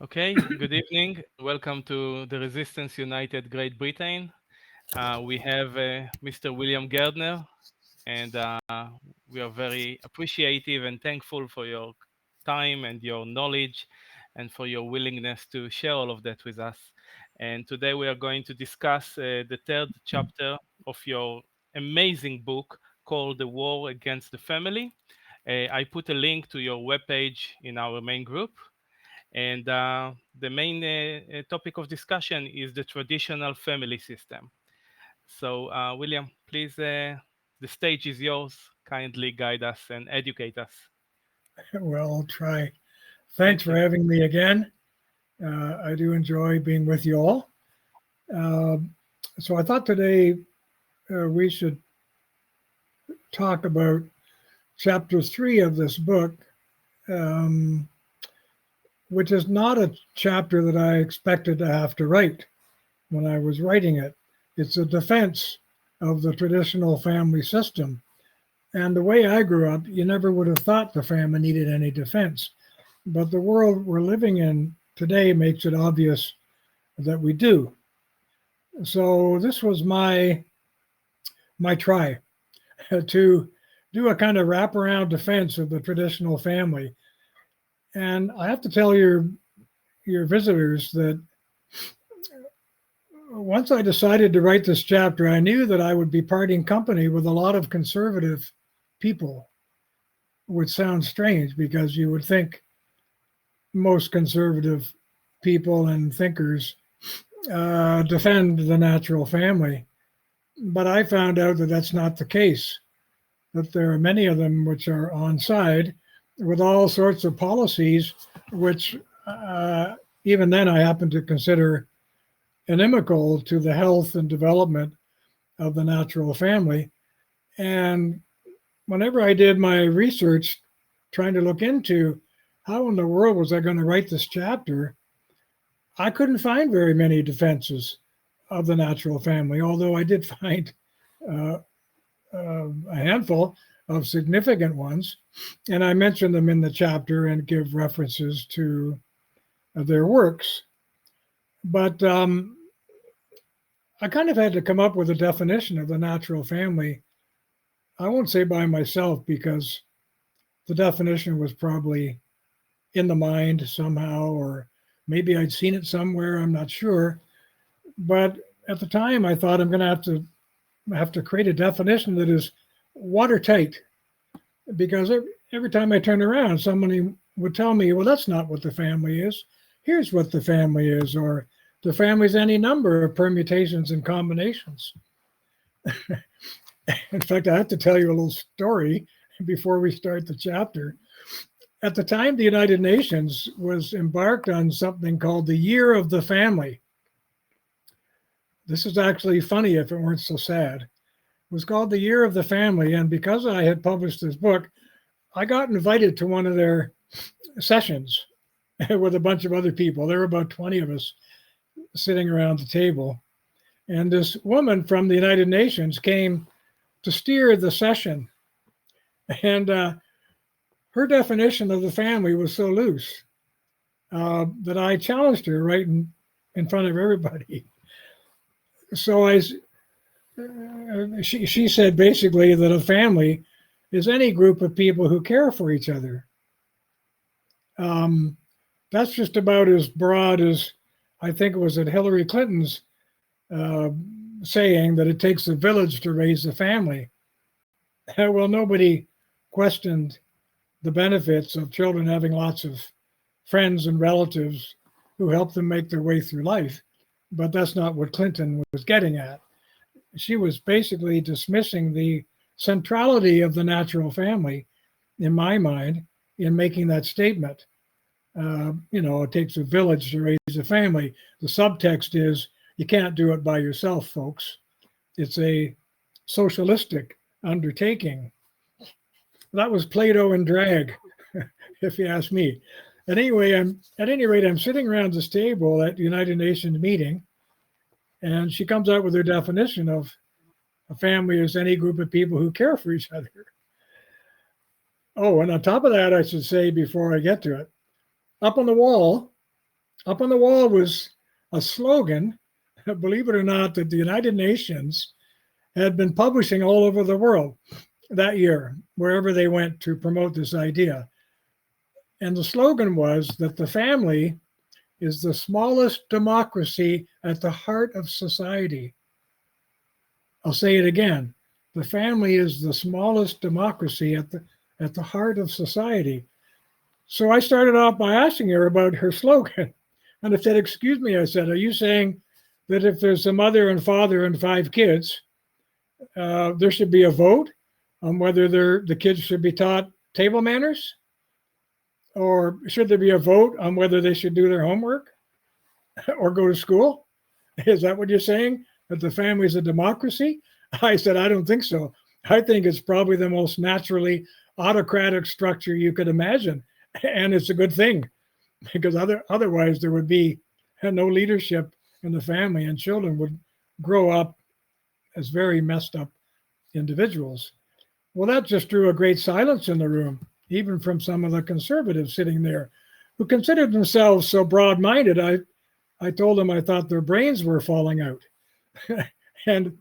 Okay, good evening. Welcome to the Resistance United Great Britain. We have Mr. William Gairdner, and we are very appreciative and thankful for your time and your knowledge and for your willingness to share all of that with us. And today we are going to discuss the third chapter of your amazing book called The War Against the Family. I put a link to your webpage in our main group. And the main topic of discussion is the traditional family system. So, William, please, the stage is yours. Kindly guide us and educate us. Well, I'll try. Thanks Thank for you. having me again. I do enjoy being with you all. Uh, so I thought today we should talk about chapter 3 of this book, um, which is not a chapter that I expected to have to write when I was writing it. It's a defense of the traditional family system. And the way I grew up, you never would have thought the family needed any defense. But the world we're living in today makes it obvious that we do. So this was my try to do a kind of wraparound defense of the traditional family. And I have to tell your visitors that once I decided to write this chapter, I knew that I would be parting company with a lot of conservative people, which sounds strange because you would think most conservative people and thinkers defend the natural family. But I found out that that's not the case, that there are many of them which are on side with all sorts of policies, which even then I happen to consider inimical to the health and development of the natural family. And whenever I did my research trying to look into how in the world was I going to write this chapter, I couldn't find very many defenses of the natural family, although I did find uh, a handful of significant ones. And I mention them in the chapter and give references to their works. But I kind of had to come up with a definition of the natural family. I won't say by myself because the definition was probably in the mind somehow, or maybe I'd seen it somewhere. I'm not sure. But at the time, I thought I'm going to have to create a definition that is watertight, because every time I turned around, somebody would tell me, "Well, that's not what the family is. Here's what the family is," or "The family's any number of permutations and combinations." In fact, I have to tell you a little story before we start the chapter. At the time, the United Nations was embarked on something called the Year of the Family. This is actually funny if it weren't so sad. It was called the Year of the Family. And because I had published this book, I got invited to one of their sessions with a bunch of other people. There were about 20 of us sitting around the table. And this woman from the United Nations came to steer the session. And her definition of the family was so loose that I challenged her right in front of everybody. So she said basically that a family is any group of people who care for each other. That's just about as broad as I think it was at Hillary Clinton's uh, saying that it takes a village to raise a family. Well, nobody questioned the benefits of children having lots of friends and relatives who help them make their way through life. But that's not what Clinton was getting at. She was basically dismissing the centrality of the natural family, in my mind, in making that statement. It takes a village to raise a family. The subtext is you can't do it by yourself, folks. It's a socialistic undertaking. That was Plato in drag, if you ask me. At any rate, I'm sitting around this table at the United Nations meeting, and she comes out with her definition of a family as any group of people who care for each other. Oh, and on top of that, I should say before I get to it, up on the wall Up on the wall was a slogan, believe it or not, that the United Nations had been publishing all over the world that year, wherever they went to promote this idea. And the slogan was that the family is the smallest democracy at the heart of society. I'll say it again. The family is the smallest democracy at the heart of society. So I started off by asking her about her slogan. And I said, excuse me, I said, are you saying that if there's a mother and father and 5 kids, there should be a vote on whether the kids should be taught table manners? Or should there be a vote on whether they should do their homework or go to school? Is that what you're saying? That the family is a democracy? I said, I don't think so. I think it's probably the most naturally autocratic structure you could imagine. And it's a good thing, because otherwise there would be no leadership in the family, and children would grow up as very messed up individuals. Well, that just drew a great silence in the room, even from some of the conservatives sitting there who considered themselves so broad-minded. I told them I thought their brains were falling out. And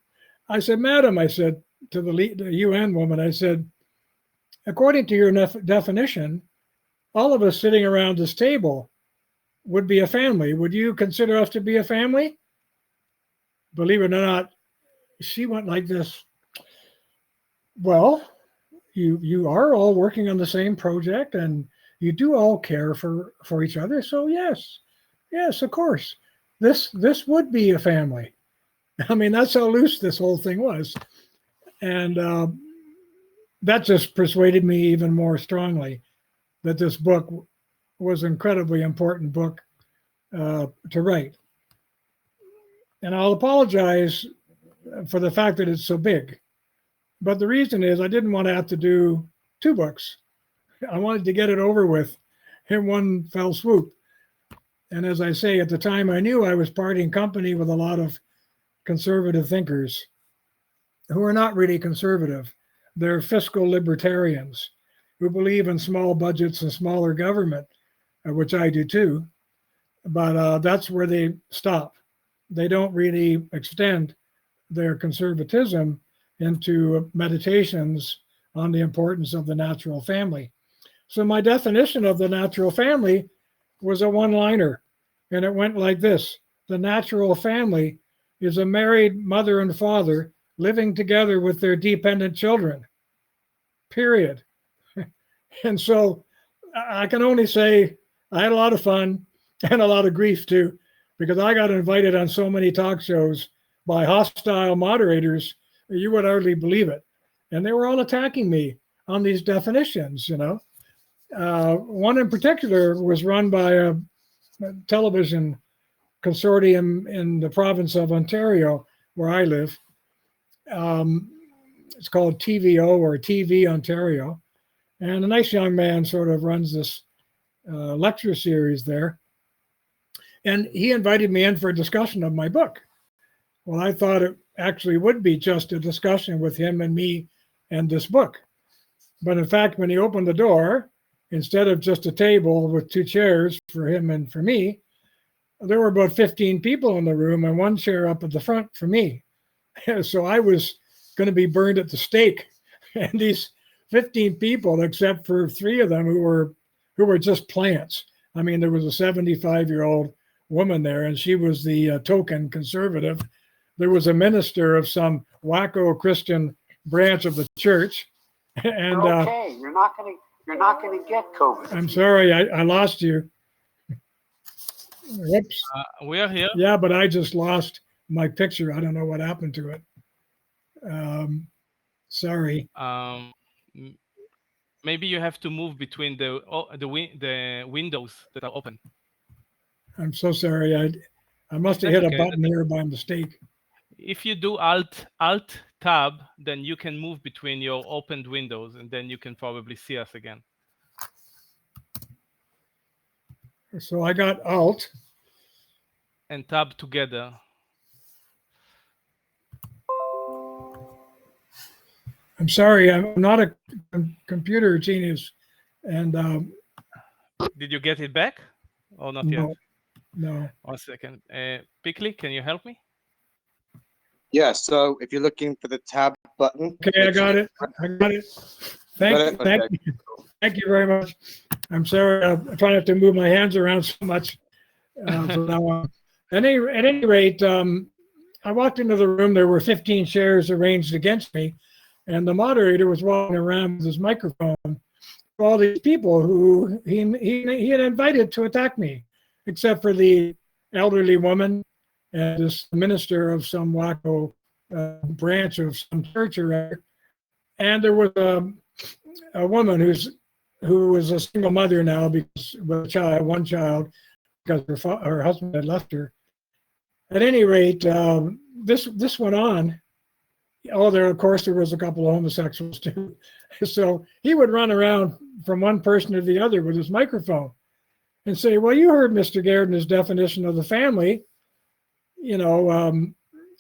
I said, Madam, I said to the UN woman, I said, according to your definition, all of us sitting around this table would be a family. Would you consider us to be a family? Believe it or not, she went like this. Well, you are all working on the same project, and you do all care for each other. So yes, of course, this would be a family. I mean, that's how loose this whole thing was. And that just persuaded me even more strongly that this book was an incredibly important book to write. And I'll apologize for the fact that it's so big. But the reason is I didn't want to have to do 2 books. I wanted to get it over with in one fell swoop. And as I say, at the time, I knew I was parting company with a lot of conservative thinkers who are not really conservative. They're fiscal libertarians who believe in small budgets and smaller government, which I do too. But that's where they stop. They don't really extend their conservatism into meditations on the importance of the natural family. So my definition of the natural family was a one-liner, and it went like this. The natural family is a married mother and father living together with their dependent children, period. And so I can only say I had a lot of fun and a lot of grief too, because I got invited on so many talk shows by hostile moderators, you would hardly believe it. And they were all attacking me on these definitions, you know. One in particular was run by a television consortium in the province of Ontario, where I live. It's called TVO, or TV Ontario. And a nice young man sort of runs this lecture series there. And he invited me in for a discussion of my book. Well, I thought it actually would be just a discussion with him and me and this book. But in fact, when he opened the door, instead of just a table with 2 chairs for him and for me, there were about 15 people in the room and 1 chair up at the front for me. So I was going to be burned at the stake. And these 15 people, except for 3 of them who were just plants. I mean, there was a 75-year-old woman there, and she was the token conservative. There was a minister of some wacko Christian branch of the church. And you're okay. You're not gonna get COVID. I'm sorry, I lost you. Whoops. We are here. Yeah, but I just lost my picture. I don't know what happened to it. Sorry. Maybe you have to move between the windows that are open. I'm so sorry. I must have hit a button here by mistake. If you do Alt Tab, then you can move between your opened windows, and then you can probably see us again. So I got Alt and Tab together. I'm sorry, I'm not a computer genius. And did you get it back or not no, yet? No. 1 second. Pickley, can you help me? Yeah, so if you're looking for the tab button. Okay, I got it. I got it. Thank Okay. you. Thank you very much. I'm sorry. I'm trying not to move my hands around so much. From now on. At any rate, I walked into the room. There were 15 chairs arranged against me, and the moderator was walking around with his microphone. All these people who he had invited to attack me, except for the elderly woman and this minister of some wacko branch of some church or other. And there was a woman who was a single mother now because with one child, because her husband had left her. At any rate, this went on. Oh, of course there was a couple of homosexuals too. So he would run around from one person to the other with his microphone and say, "Well, you heard Mr. Gairdner's definition of the family. You know, and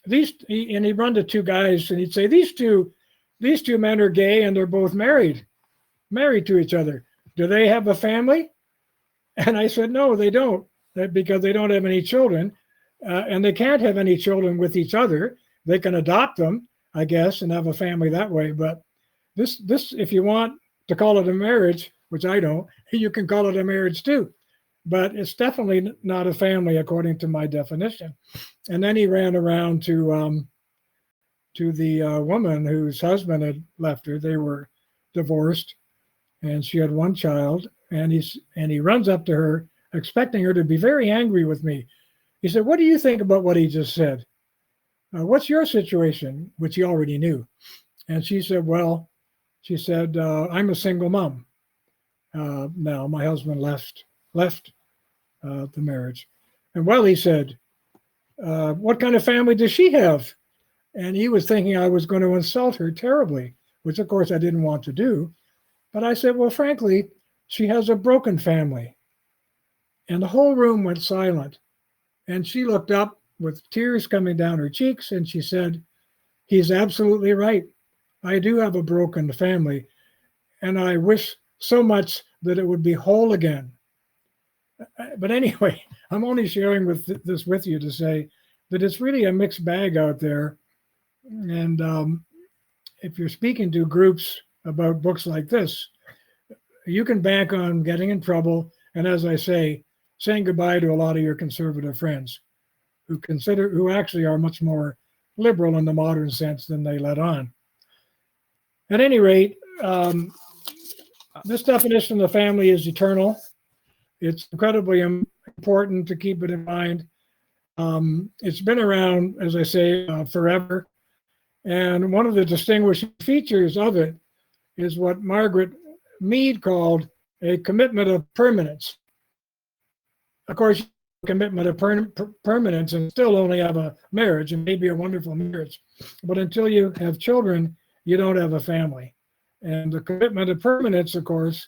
he'd run to two guys and he'd say, these two men are gay and they're both married to each other. Do they have a family?" And I said, "No, they don't, because they don't have any children, and they can't have any children with each other. They can adopt them, I guess, and have a family that way. But this, if you want to call it a marriage, which I don't, you can call it a marriage too. But it's definitely not a family according to my definition." And then he ran around to the woman whose husband had left her. They were divorced, and she had one child. And he runs up to her, expecting her to be very angry with me. He said, "What do you think about what he just said? What's your situation?" Which he already knew. And she said, "Well," she said, "I'm a single mom. Now my husband left the marriage." And well, he said, "What kind of family does she have?" And he was thinking I was going to insult her terribly, which of course I didn't want to do. But I said, "Well, frankly, she has a broken family." And the whole room went silent. And she looked up with tears coming down her cheeks and she said, "He's absolutely right. I do have a broken family. And I wish so much that it would be whole again." But anyway, I'm only sharing this with you to say that it's really a mixed bag out there. And if you're speaking to groups about books like this, you can bank on getting in trouble. And as I say, saying goodbye to a lot of your conservative friends who actually are much more liberal in the modern sense than they let on. At any rate, this definition of the family is eternal. It's incredibly important to keep it in mind. It's been around, as I say, forever. And one of the distinguishing features of it is what Margaret Mead called a commitment of permanence. Of course, commitment of permanence and still only have a marriage, and maybe a wonderful marriage. But until you have children, you don't have a family. And the commitment of permanence, of course,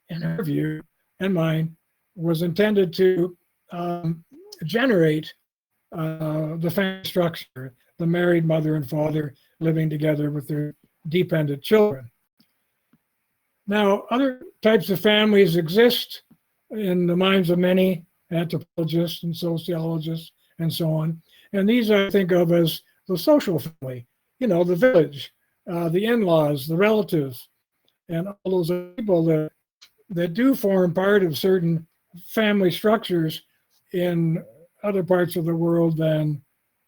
in her view and mine, was intended to generate the family structure, the married mother and father living together with their dependent children. Now, other types of families exist in the minds of many anthropologists and sociologists and so on. And these I think of as the social family, the village, the in-laws, the relatives, and all those people that do form part of certain family structures in other parts of the world than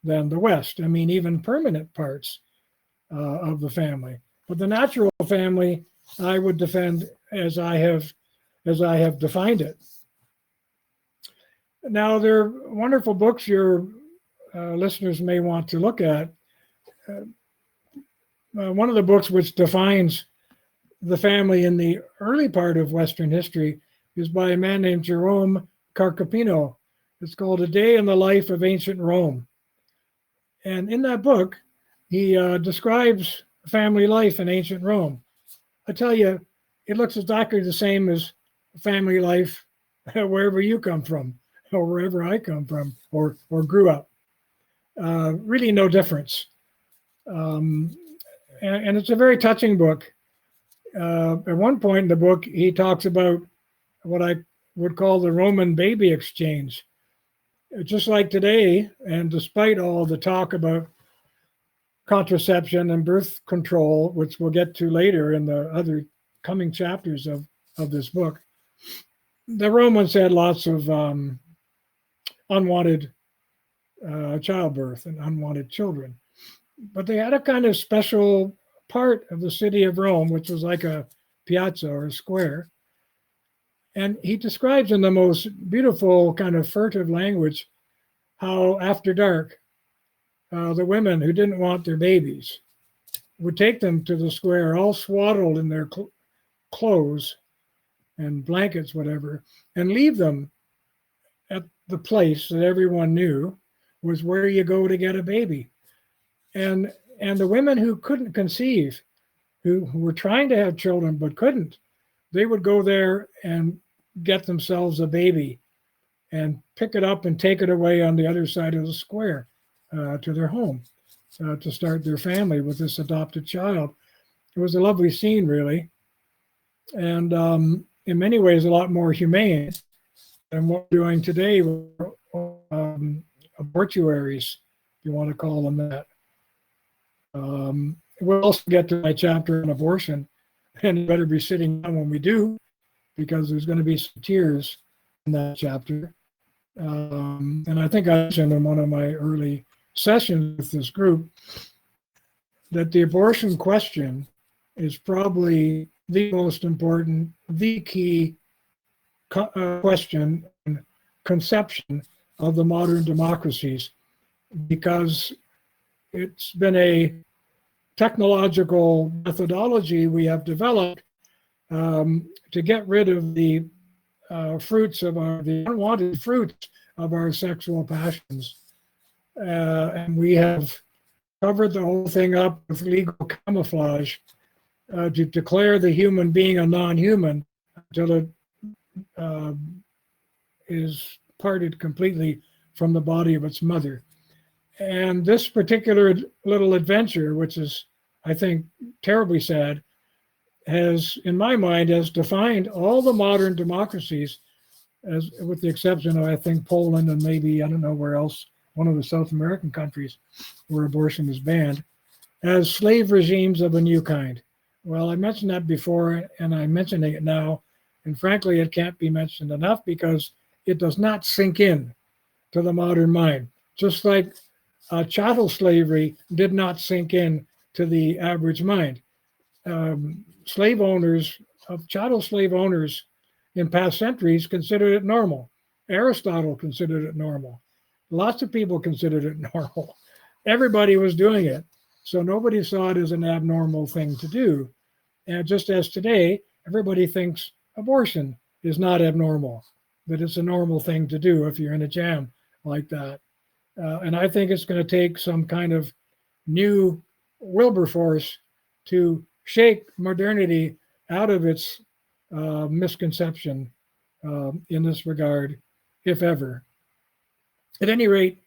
the West. I mean, even permanent parts of the family. But the natural family, I would defend as I have defined it. Now, there are wonderful books your listeners may want to look at. One of the books which defines the family in the early part of Western history is by a man named Jerome Carcopino. It's called A Day in the Life of Ancient Rome. And in that book, he describes family life in ancient Rome. I tell you, it looks exactly the same as family life wherever you come from, or wherever I come from, or grew up. Really no difference. And it's a very touching book. At one point in the book, he talks about what I would call the Roman baby exchange. just like today, and despite all the talk about contraception and birth control, which we'll get to later in the other coming chapters of this book, the Romans had lots of unwanted childbirth and unwanted children. But they had a kind of special part of the city of Rome, which was like a piazza or a square. And he describes in the most beautiful kind of furtive language how after dark, the women who didn't want their babies would take them to the square all swaddled in their clothes and blankets, whatever, and leave them at the place that everyone knew was where you go to get a baby. And the women who couldn't conceive, who were trying to have children but couldn't, they would go there and get themselves a baby and pick it up and take it away on the other side of the square to their home to start their family with this adopted child. It was a lovely scene, really, and in many ways a lot more humane than what we're doing today with abortuaries, if you want to call them that. We'll also get to my chapter on abortion, and you better be sitting down when we do, because there's going to be some tears in that chapter. And I think I mentioned in one of my early sessions with this group that the abortion question is probably the most important, the key question and conception of the modern democracies, because it's been a technological methodology we have developed to get rid of the fruits of the unwanted fruits of our sexual passions. And we have covered the whole thing up with legal camouflage to declare the human being a non-human until it is parted completely from the body of its mother. And this particular little adventure, which is, I think, terribly sad, has, in my mind, has defined all the modern democracies, as with the exception of, I think, Poland and maybe, I don't know where else, one of the South American countries where abortion is banned, as slave regimes of a new kind. Well, I mentioned that before, and I'm mentioning it now, and frankly, it can't be mentioned enough because it does not sink in to the modern mind. Just like chattel slavery did not sink in to the average mind. Slave owners, chattel slave owners in past centuries considered it normal. Aristotle considered it normal. Lots of people considered it normal. Everybody was doing it. So nobody saw it as an abnormal thing to do. And just as today, everybody thinks abortion is not abnormal, that it's a normal thing to do if you're in a jam like that. And I think it's going to take some kind of new Wilberforce to shake modernity out of its misconception in this regard, if ever. At any rate,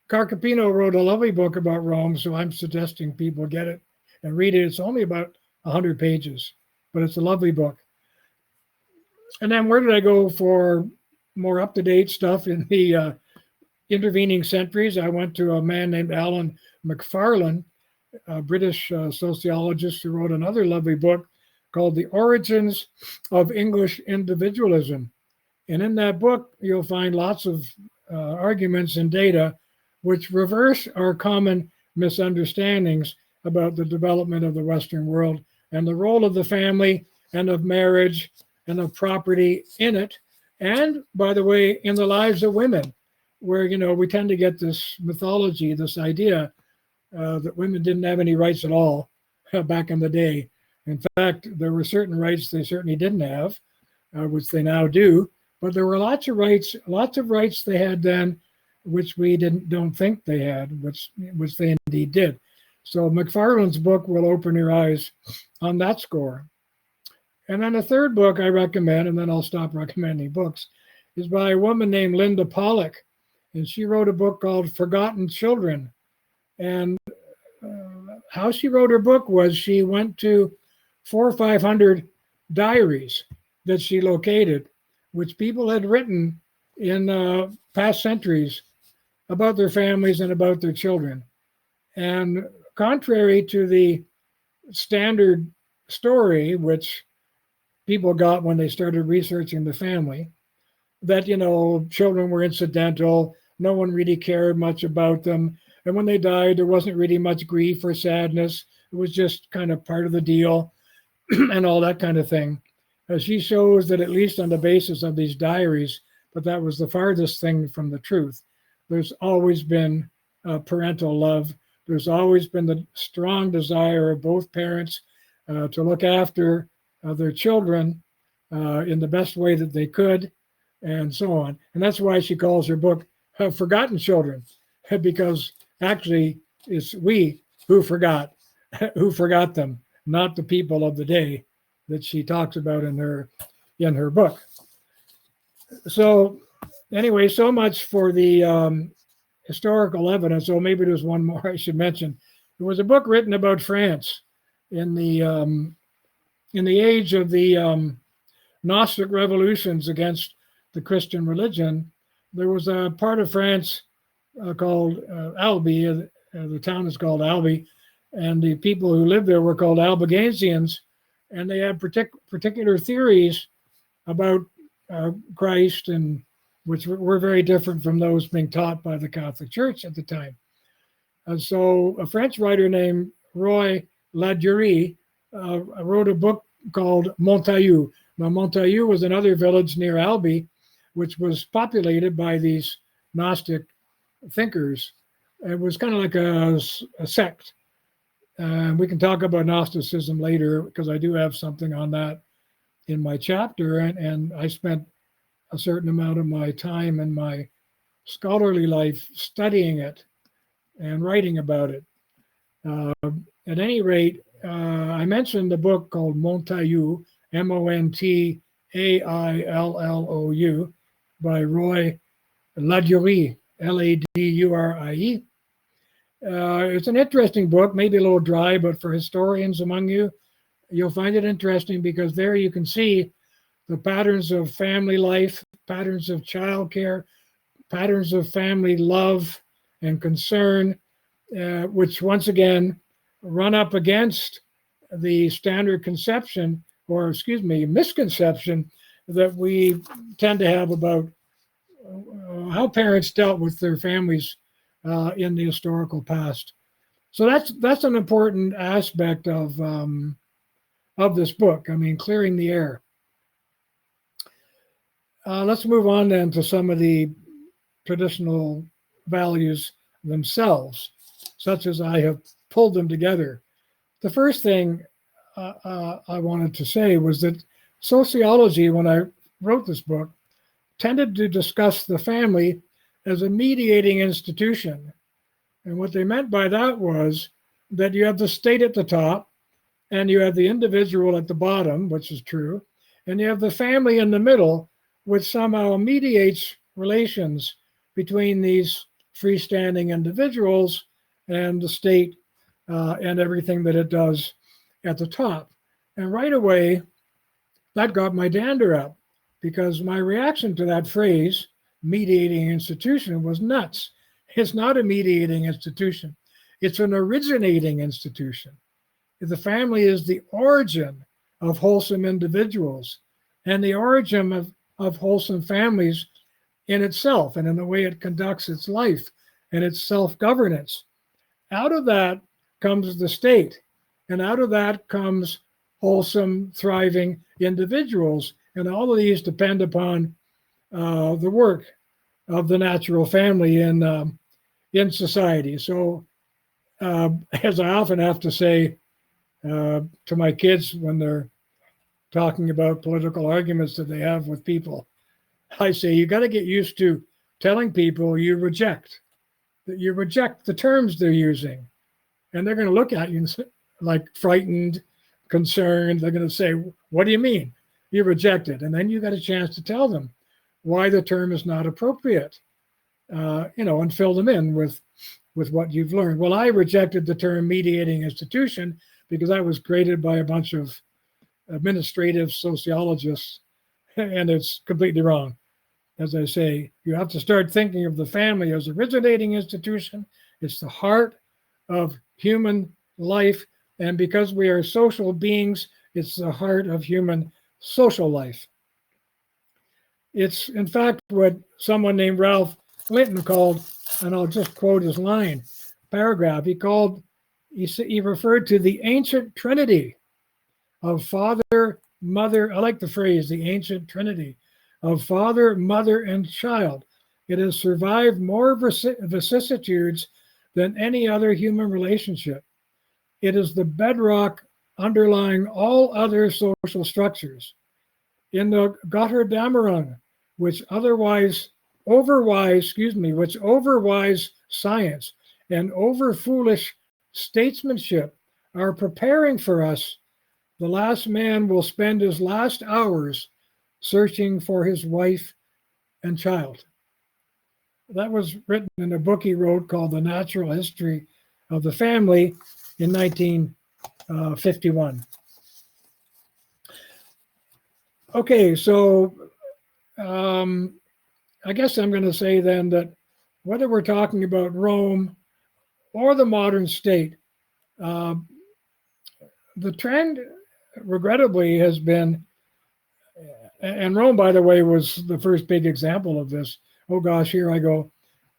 Carcapino wrote a lovely book about Rome, so I'm suggesting people get it and read it. It's only about 100 pages, but it's a lovely book. And then where did I go for more up-to-date stuff in the intervening centuries? I went to a man named Alan McFarlane, a British sociologist who wrote another lovely book called The Origins of English Individualism. And in that book, you'll find lots of arguments and data which reverse our common misunderstandings about the development of the Western world and the role of the family and of marriage and of property in it. And, by the way, in the lives of women, where, you know, we tend to get this mythology, this idea that women didn't have any rights at all back in the day. In fact, there were certain rights they certainly didn't have, which they now do. But there were lots of rights they had then, which we don't think they had, which they indeed did. So McFarlane's book will open your eyes on that score. And then a third book I recommend, and then I'll stop recommending books, is by a woman named Linda Pollock. And she wrote a book called Forgotten Children. And how she wrote her book was she went to 400 or 500 diaries that she located, which people had written in past centuries about their families and about their children. And contrary to the standard story, which people got when they started researching the family, that, children were incidental, no one really cared much about them. And when they died, there wasn't really much grief or sadness. It was just kind of part of the deal and all that kind of thing. She shows that, at least on the basis of these diaries, but that was the farthest thing from the truth. There's always been parental love. There's always been the strong desire of both parents to look after their children in the best way that they could, and so on. And that's why she calls her book Forgotten Children, because actually it's we who forgot them, not the people of the day that she talks about in her book. So anyway, so much for the historical evidence. Oh, maybe there's one more I should mention. There was a book written about France in the age of the Gnostic revolutions against the Christian religion. There was a part of France called Albi. The town is called Albi, and the people who lived there were called Albigensians, and they had particular theories about Christ, and which were very different from those being taught by the Catholic Church at the time. And so a French writer named Roy Ladurie wrote a book called Montaillou. Now, Montaillou was another village near Albi, which was populated by these Gnostic thinkers. It was kind of like a sect. We can talk about Gnosticism later, because I do have something on that in my chapter, and I spent a certain amount of my time in my scholarly life studying it and writing about it. At any rate, I mentioned a book called Montaillou, Montaillou, by Roy Ladurie, Ladurie. It's an interesting book, maybe a little dry, but for historians among you, you'll find it interesting, because there you can see the patterns of family life, patterns of childcare, patterns of family love and concern, which once again run up against the standard conception, or misconception that we tend to have about how parents dealt with their families in the historical past. So that's an important aspect of this book. I mean, clearing the air. Let's move on then to some of the traditional values themselves, such as I have pulled them together. The first thing I wanted to say was that sociology, when I wrote this book, tended to discuss the family as a mediating institution. And what they meant by that was that you have the state at the top, and you have the individual at the bottom, which is true, and you have the family in the middle, which somehow mediates relations between these freestanding individuals and the state and everything that it does at the top. And right away, that got my dander up, because my reaction to that phrase, mediating institution, was nuts. It's not a mediating institution. It's an originating institution. The family is the origin of wholesome individuals and the origin of wholesome families in itself and in the way it conducts its life and its self-governance. Out of that comes the state, and out of that comes wholesome, thriving individuals. And all of these depend upon the work of the natural family in society. So as I often have to say to my kids when they're talking about political arguments that they have with people, I say, you got to get used to telling people you reject the terms they're using. And they're going to look at you like frightened, concerned. They're going to say, what do you mean? You reject it. And then you got a chance to tell them why the term is not appropriate, and fill them in with what you've learned. Well, I rejected the term mediating institution because I was created by a bunch of administrative sociologists, and it's completely wrong. as I say, you have to start thinking of the family as originating institution. It's the heart of human life. And because we are social beings, it's the heart of human social life. It's, in fact, what someone named Ralph Linton called, and I'll just quote his paragraph, he referred to the ancient trinity of father, mother. I like the phrase, the ancient trinity of father, mother, and child. It has survived more vicissitudes than any other human relationship. It is the bedrock underlying all other social structures. In the Götterdämmerung, which overwise science and over foolish statesmanship are preparing for us, the last man will spend his last hours searching for his wife and child. That was written in a book he wrote called The Natural History of the Family in 1951. Okay, so I guess I'm going to say then that whether we're talking about Rome or the modern state, the trend, regrettably, has been, and Rome, by the way, was the first big example of this. Oh gosh, here I go.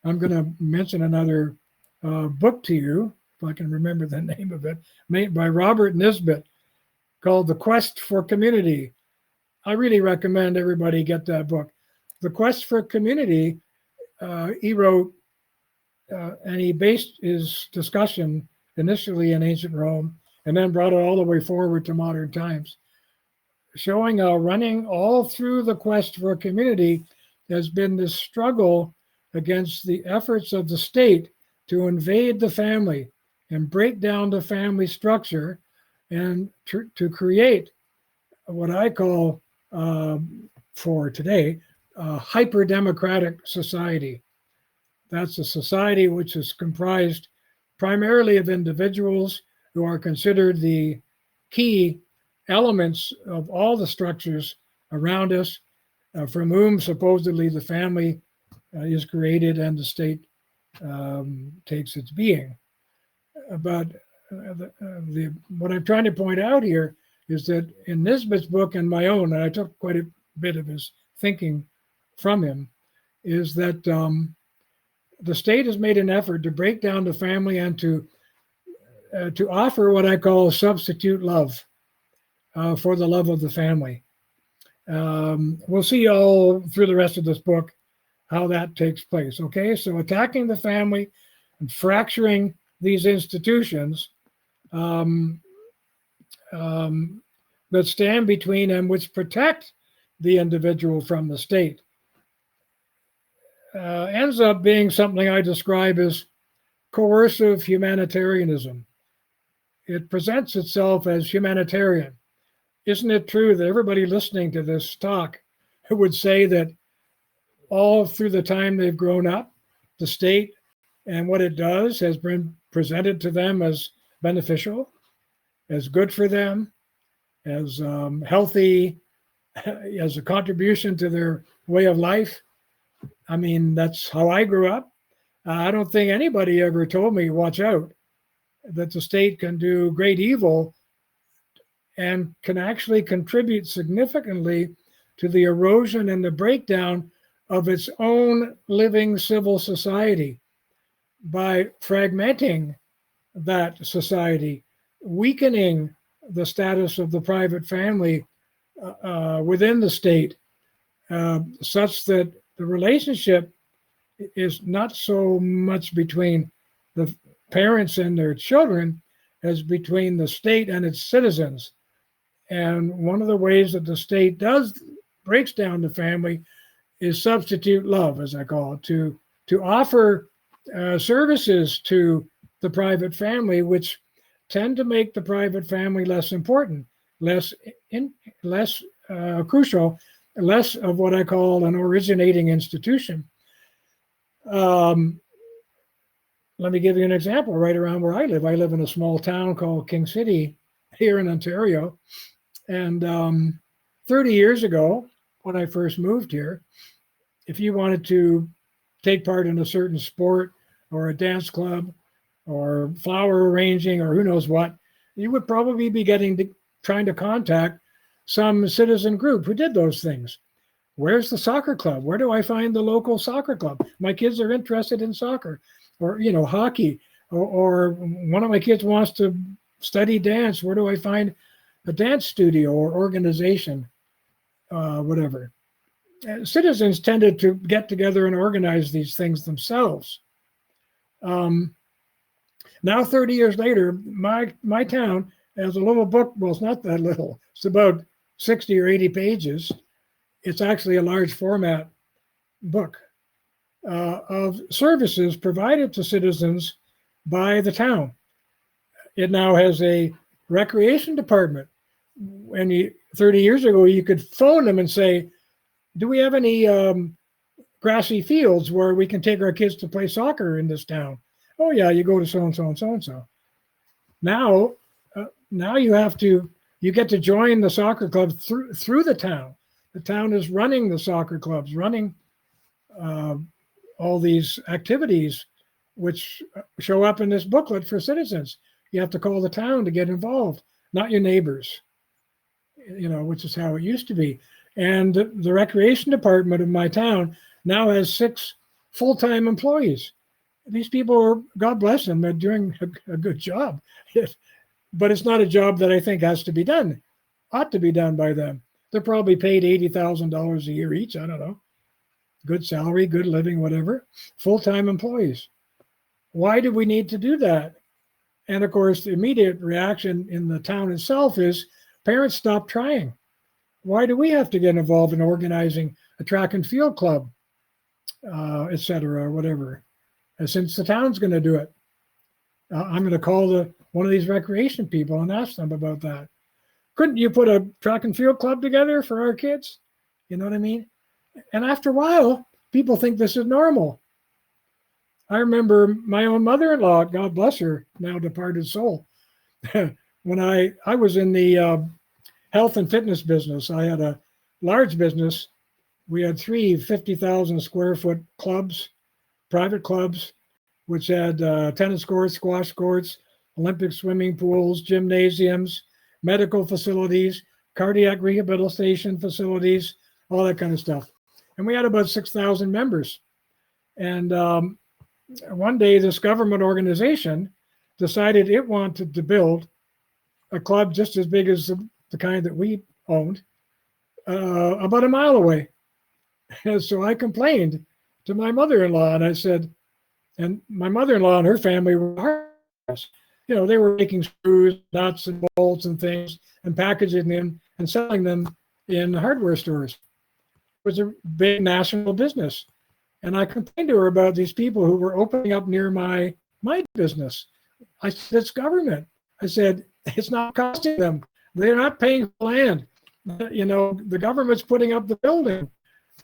I'm going to mention another book to you, if I can remember the name of it, made by Robert Nisbet, called The Quest for Community. I really recommend everybody get that book. The Quest for Community, he wrote, and he based his discussion initially in ancient Rome and then brought it all the way forward to modern times, showing how running all through the quest for community has been this struggle against the efforts of the state to invade the family and break down the family structure and to create what I call, for today, a hyper-democratic society. That's a society which is comprised primarily of individuals who are considered the key elements of all the structures around us, from whom supposedly the family is created and the state takes its being. But what I'm trying to point out here is that in Nisbet's book and my own, and I took quite a bit of his thinking from him, is that the state has made an effort to break down the family and to offer what I call substitute love for the love of the family. We'll see all through the rest of this book how that takes place. Okay, so attacking the family and fracturing these institutions that stand between and which protect the individual from the state ends up being something I describe as coercive humanitarianism. It presents itself as humanitarian. Isn't it true that everybody listening to this talk would say that all through the time they've grown up, the state and what it does has been presented to them as beneficial, as good for them, as healthy, as a contribution to their way of life? I mean, that's how I grew up. I don't think anybody ever told me, watch out, that the state can do great evil and can actually contribute significantly to the erosion and the breakdown of its own living civil society by fragmenting that society, weakening the status of the private family within the state, such that the relationship is not so much between the parents and their children as between the state and its citizens. And one of the ways that the state breaks down the family is substitute love, as I call it, to offer services to the private family, which tend to make the private family less important, less crucial, less of what I call an originating institution. Let me give you an example right around where I live. I live in a small town called King City here in Ontario. And 30 years ago, when I first moved here, if you wanted to take part in a certain sport or a dance club or flower arranging or who knows what, you would probably be trying to contact some citizen group who did those things. Where's the soccer club? Where do I find the local soccer club? My kids are interested in soccer or, hockey, or one of my kids wants to study dance. Where do I find a dance studio or organization, whatever? Citizens tended to get together and organize these things themselves. Now, 30 years later, my town has a little book. Well, it's not that little. It's about 60 or 80 pages. It's actually a large format book of services provided to citizens by the town. It now has a recreation department. And 30 years ago, you could phone them and say, do we have any grassy fields where we can take our kids to play soccer in this town? Oh, yeah, you go to so-and-so and so-and-so. Now you get to join the soccer club through the town. The town is running the soccer clubs, running all these activities which show up in this booklet for citizens. You have to call the town to get involved, not your neighbors, which is how it used to be. And the recreation department of my town now has 6 full-time employees. These people are, God bless them, they're doing a good job. But it's not a job that I think has to be done, ought to be done by them. They're probably paid $80,000 a year each. I don't know. Good salary, good living, whatever. Full-time employees. Why do we need to do that? And of course, the immediate reaction in the town itself is parents stop trying. Why do we have to get involved in organizing a track and field club, et cetera, or whatever? Since the town's going to do it. I'm going to call one of these recreation people and ask them about that. Couldn't you put a track and field club together for our kids? You know what I mean? And after a while, people think this is normal. I remember my own mother-in-law, God bless her, now departed soul. When I was in the health and fitness business, I had a large business. We had 3 50,000 square foot clubs, private clubs, which had tennis courts, squash courts, Olympic swimming pools, gymnasiums, medical facilities, cardiac rehabilitation facilities, all that kind of stuff. And we had about 6,000 members. And one day, this government organization decided it wanted to build a club just as big as the kind that we owned, about a mile away. And so I complained to my mother-in-law, and I said, and my mother-in-law and her family were hardwares. They were making screws, nuts, and bolts and things, and packaging them and selling them in hardware stores. It was a big national business. And I complained to her about these people who were opening up near my business. I said, it's government. I said, it's not costing them. They're not paying for land. The government's putting up the building,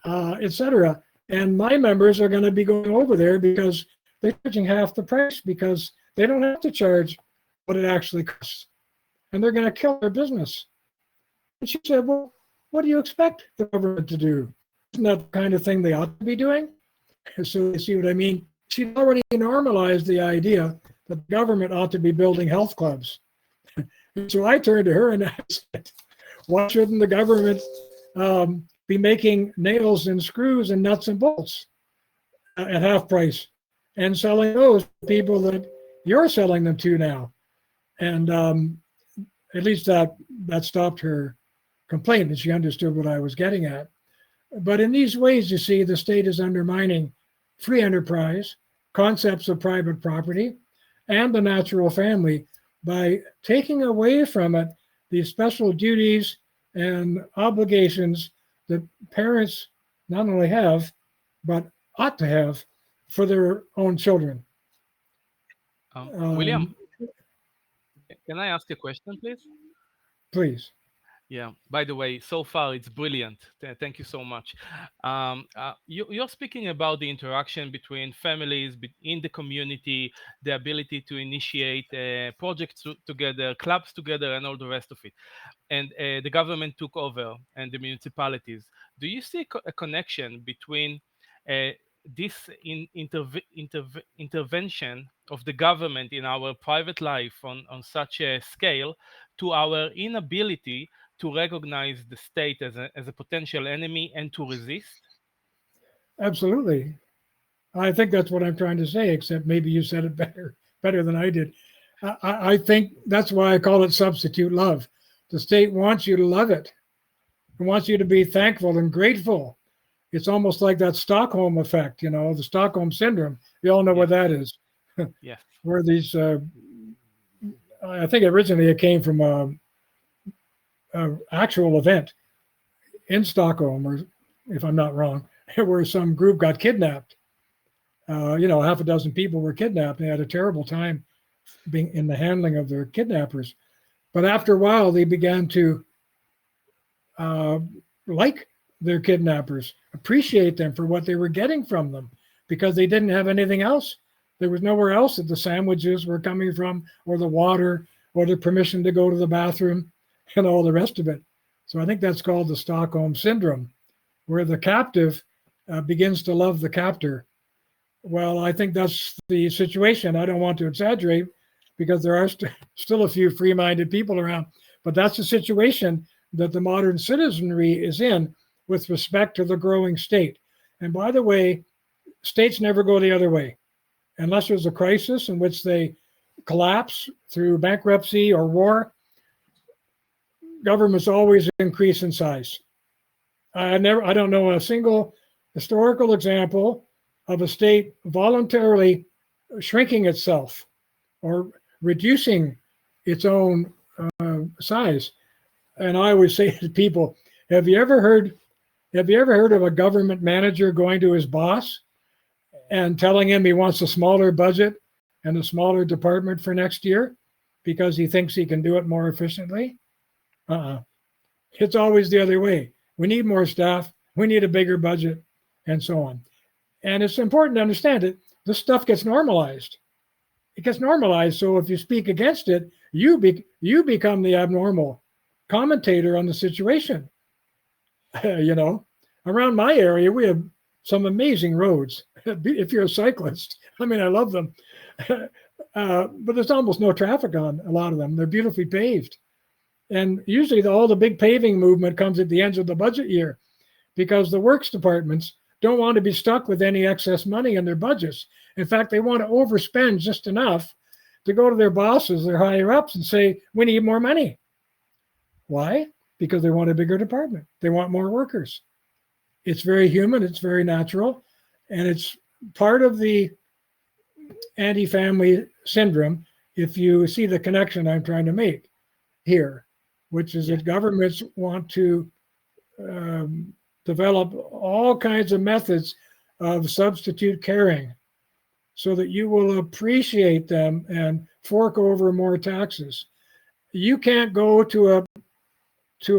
et cetera. And my members are going to be going over there because they're charging half the price because they don't have to charge what it actually costs. And they're going to kill their business. And she said, well, what do you expect the government to do? Isn't that the kind of thing they ought to be doing? So you see what I mean? She'd already normalized the idea that the government ought to be building health clubs. So I turned to her and I said, why shouldn't the government be making nails and screws and nuts and bolts at half price and selling those to people that you're selling them to now? And at least that stopped her complaint, and she understood what I was getting at. But in these ways, you see, the state is undermining free enterprise, concepts of private property, and the natural family by taking away from it these special duties and obligations that parents not only have, but ought to have for their own children. William, can I ask a question, please? Please. Yeah. By the way, so far it's brilliant. Thank you so much. You're speaking about the interaction between families in the community, the ability to initiate projects together, clubs together, and all the rest of it. And the government took over, and the municipalities. Do you see a connection between this intervention of the government in our private life on such a scale to our inability to recognize the state as a potential enemy and to resist? Absolutely. I think that's what I'm trying to say, except maybe you said it better than I did. I think that's why I call it substitute love. The state wants you to love it. It wants you to be thankful and grateful. It's almost like that Stockholm effect, the Stockholm syndrome. You all know what that is. Yes. Where these, I think originally it came from a actual event in Stockholm, or if I'm not wrong, where some group got kidnapped. Half a dozen people were kidnapped. They had a terrible time being in the handling of their kidnappers. But after a while, they began to like their kidnappers, appreciate them for what they were getting from them, because they didn't have anything else. There was nowhere else that the sandwiches were coming from, or the water, or the permission to go to the bathroom, and all the rest of it. So I think that's called the Stockholm syndrome, where the captive begins to love the captor. Well, I think that's the situation. I don't want to exaggerate, because there are still a few free-minded people around, but that's the situation that the modern citizenry is in with respect to the growing state. And by the way, states never go the other way. Unless there's a crisis in which they collapse through bankruptcy or war, governments always increase in size. I don't know a single historical example of a state voluntarily shrinking itself or reducing its own size. And I always say to people, have you ever heard of a government manager going to his boss and telling him he wants a smaller budget and a smaller department for next year because he thinks he can do it more efficiently? It's always the other way. We need more staff, we need a bigger budget, and so on. And it's important to understand that this stuff gets normalized. It gets normalized, so if you speak against it, you become the abnormal commentator on the situation. Around my area, we have some amazing roads. If you're a cyclist, I love them. But there's almost no traffic on a lot of them. They're beautifully paved. And usually all the big paving movement comes at the end of the budget year, because the works departments don't want to be stuck with any excess money in their budgets. In fact, they want to overspend just enough to go to their bosses, their higher ups, and say, we need more money. Why? Because they want a bigger department. They want more workers. It's very human, it's very natural, and it's part of the anti-family syndrome, if you see the connection I'm trying to make here, which is that governments want to develop all kinds of methods of substitute caring so that you will appreciate them and fork over more taxes. You can't go to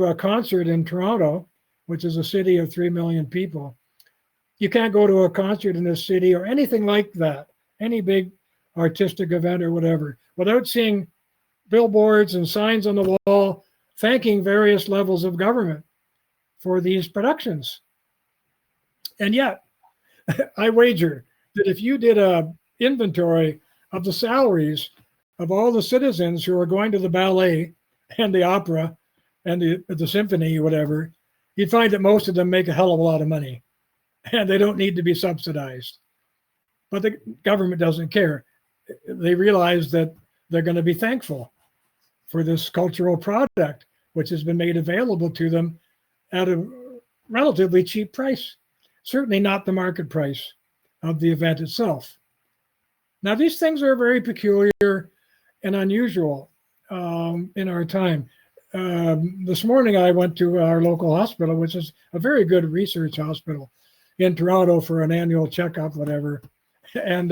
a concert in Toronto, which is a city of 3 million people. You can't go to a concert in this city or anything like that, any big artistic event or whatever, without seeing billboards and signs on the wall thanking various levels of government for these productions. And yet, I wager that if you did a inventory of the salaries of all the citizens who are going to the ballet and the opera and the symphony, whatever, you'd find that most of them make a hell of a lot of money and they don't need to be subsidized. But the government doesn't care. They realize that they're going to be thankful for this cultural product, which has been made available to them at a relatively cheap price, certainly not the market price of the event itself. Now, these things are very peculiar and unusual in our time. This morning, I went to our local hospital, which is a very good research hospital in Toronto, for an annual checkup, whatever. And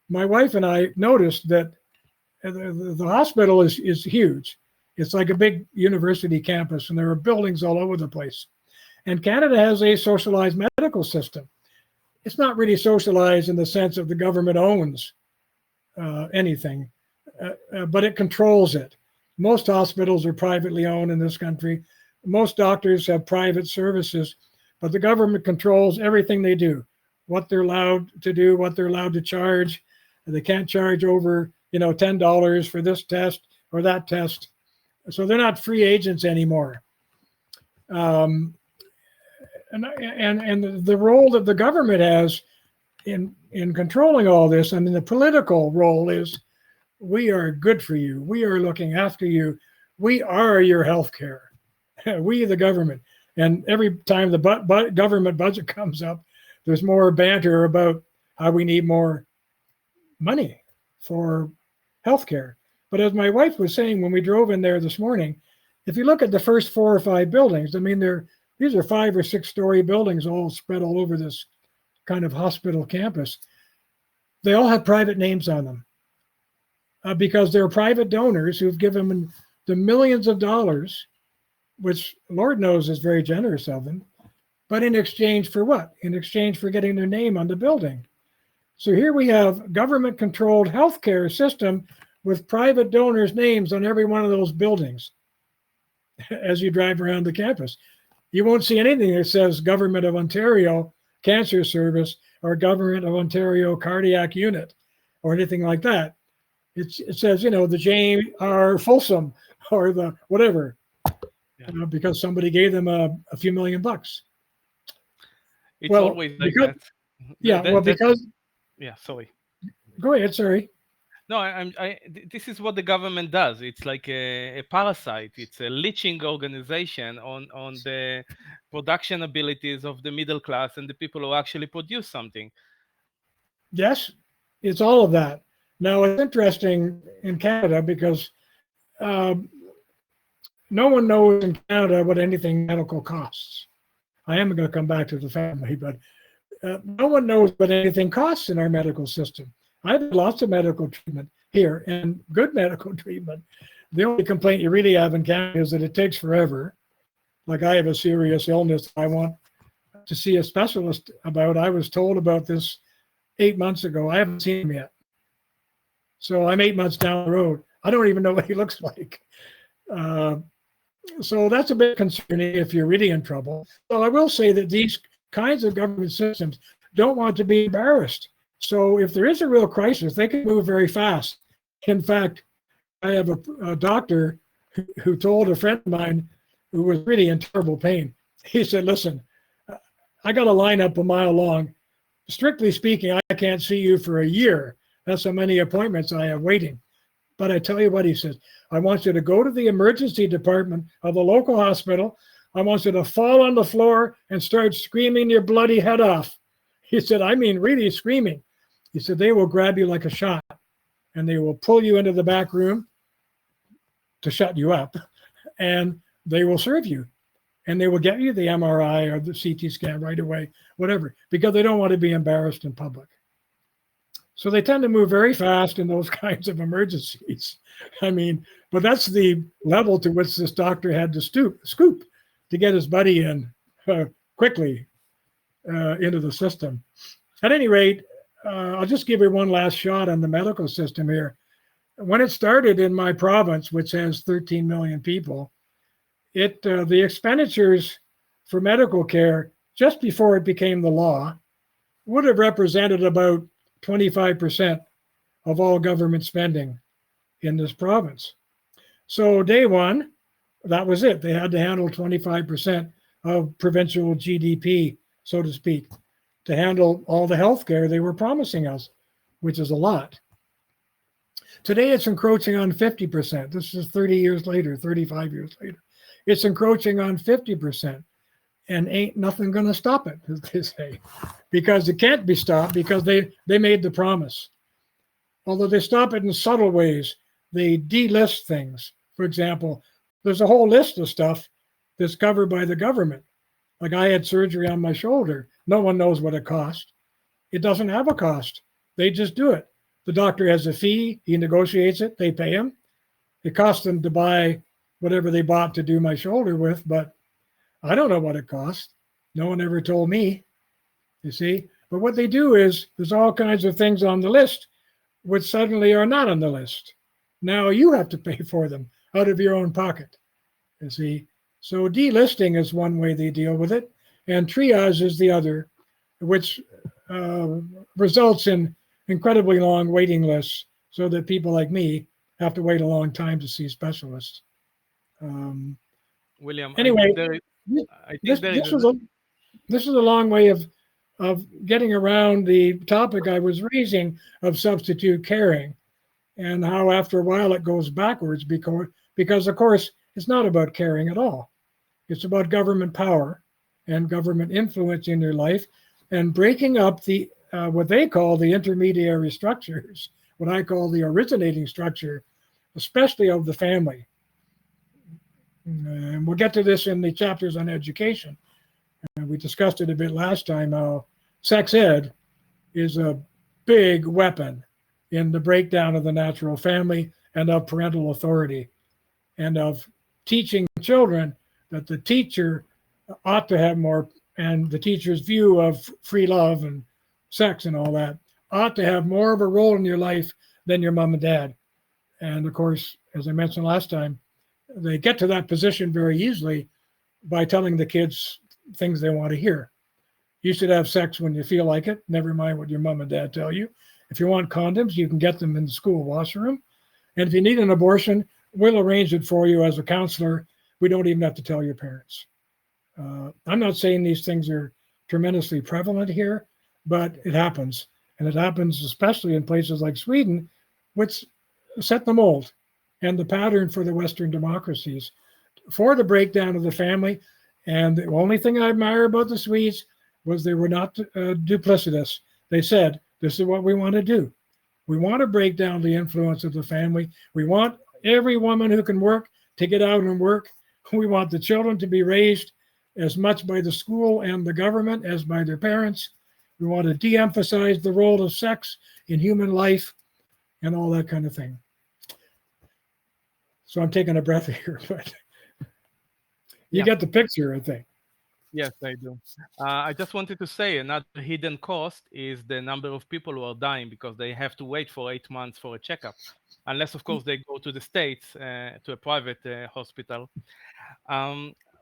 my wife and I noticed that the hospital is huge. It's like a big university campus, and there are buildings all over the place. And Canada has a socialized medical system. It's not really socialized in the sense of the government owns anything, but it controls it. Most hospitals are privately owned in this country. Most doctors have private services, but the government controls everything they do. what they're allowed to do, what they're allowed to charge. They can't charge over, $10 for this test or that test. So they're not free agents anymore. And the role that the government has in controlling all this, I mean, the political role is, we are good for you. We are looking after you. We are your health care. We, the government. And every time the government budget comes up, there's more banter about how we need more money for health care. But as my wife was saying when we drove in there this morning, if you look at the first 4 or 5 buildings, I mean, these are 5 or 6 story buildings all spread all over this kind of hospital campus. They all have private names on them because they're private donors who've given them the millions of dollars, which Lord knows is very generous of them. But in exchange for what? In exchange for getting their name on the building. So here we have government-controlled healthcare system with private donors' names on every one of those buildings as you drive around the campus. You won't see anything that says Government of Ontario Cancer Service or Government of Ontario Cardiac Unit or anything like that. It says, the J.R. Folsom or the whatever, because somebody gave them a few $million. It's always like that. Yeah, sorry. Go ahead, sorry. No, this is what the government does. It's like a parasite. It's a leeching organization on the production abilities of the middle class and the people who actually produce something. Yes, it's all of that. Now, it's interesting in Canada because no one knows in Canada what anything medical costs. I am going to come back to the family, but no one knows what anything costs in our medical system. I've had lots of medical treatment here and good medical treatment. The only complaint you really have in Canada is that it takes forever. Like I have a serious illness I want to see a specialist about. I was told about this 8 months ago. I haven't seen him yet. So I'm 8 months down the road. I don't even know what he looks like. So that's a bit concerning if you're really in trouble. So I will say that these kinds of government systems don't want to be embarrassed. So if there is a real crisis, they can move very fast. In fact, I have a doctor who told a friend of mine who was really in terrible pain. He said, listen, I got a lineup a mile long. Strictly speaking, I can't see you for a year. That's how many appointments I have waiting. But I tell you what, he says, I want you to go to the emergency department of the local hospital. I want you to fall on the floor and start screaming your bloody head off. He said, I mean, really screaming. He said, they will grab you like a shot and they will pull you into the back room to shut you up and they will serve you and they will get you the MRI or the CT scan right away, whatever, because they don't want to be embarrassed in public. So they tend to move very fast in those kinds of emergencies. I mean, but that's the level to which this doctor had to scoop to get his buddy in quickly into the system. At any rate, I'll just give you one last shot on the medical system here. When it started in my province, which has 13 million people, the expenditures for medical care just before it became the law would have represented about 25% of all government spending in this province. So day one, that was it. They had to handle 25% of provincial GDP, so to speak, to handle all the health care they were promising us, which is a lot. Today, it's encroaching on 50%. This is 30 years later, 35 years later. It's encroaching on 50%. And ain't nothing going to stop it, as they say, because it can't be stopped because they made the promise. Although they stop it in subtle ways, they delist things. For example, there's a whole list of stuff that's covered by the government. Like I had surgery on my shoulder. No one knows what it cost. It doesn't have a cost. They just do it. The doctor has a fee. He negotiates it. They pay him. It costs them to buy whatever they bought to do my shoulder with, but I don't know what it cost. No one ever told me, you see. But what they do is there's all kinds of things on the list which suddenly are not on the list. Now you have to pay for them out of your own pocket, you see. So delisting is one way they deal with it, and triage is the other, which results in incredibly long waiting lists, so that people like me have to wait a long time to see specialists. William, Anyway, I think there is this is a long way of getting around the topic I was raising of substitute caring, and how after a while it goes backwards because of course it's not about caring at all. It's about government power and government influence in your life, and breaking up the what they call the intermediary structures, what I call the originating structure, especially of the family. And we'll get to this in the chapters on education. We discussed it a bit last time, how sex ed is a big weapon in the breakdown of the natural family and of parental authority, and of teaching children that the teacher ought to have more, and the teacher's view of free love and sex and all that ought to have more of a role in your life than your mom and dad. And of course, as I mentioned last time, they get to that position very easily by telling the kids things they want to hear. You should have sex when you feel like it, never mind what your mom and dad tell you. If you want condoms, you can get them in the school washroom. And if you need an abortion, we'll arrange it for you as a counselor. We don't even have to tell your parents. I'm not saying these things are tremendously prevalent here, but it happens. And it happens especially in places like Sweden, which set the mold and the pattern for the Western democracies for the breakdown of the family. And the only thing I admire about the Swedes was they were not duplicitous. They said, this is what we want to do. We want to break down the influence of the family. We want every woman who can work to get out and work. We want the children to be raised as much by the school and the government as by their parents. We want to de-emphasize the role of sex in human life and all that kind of thing. So I'm taking a breath here, but you get the picture, I think. Yes, I do. I just wanted to say another hidden cost is the number of people who are dying because they have to wait for 8 months for a checkup, unless, of course, they go to the States to a private hospital.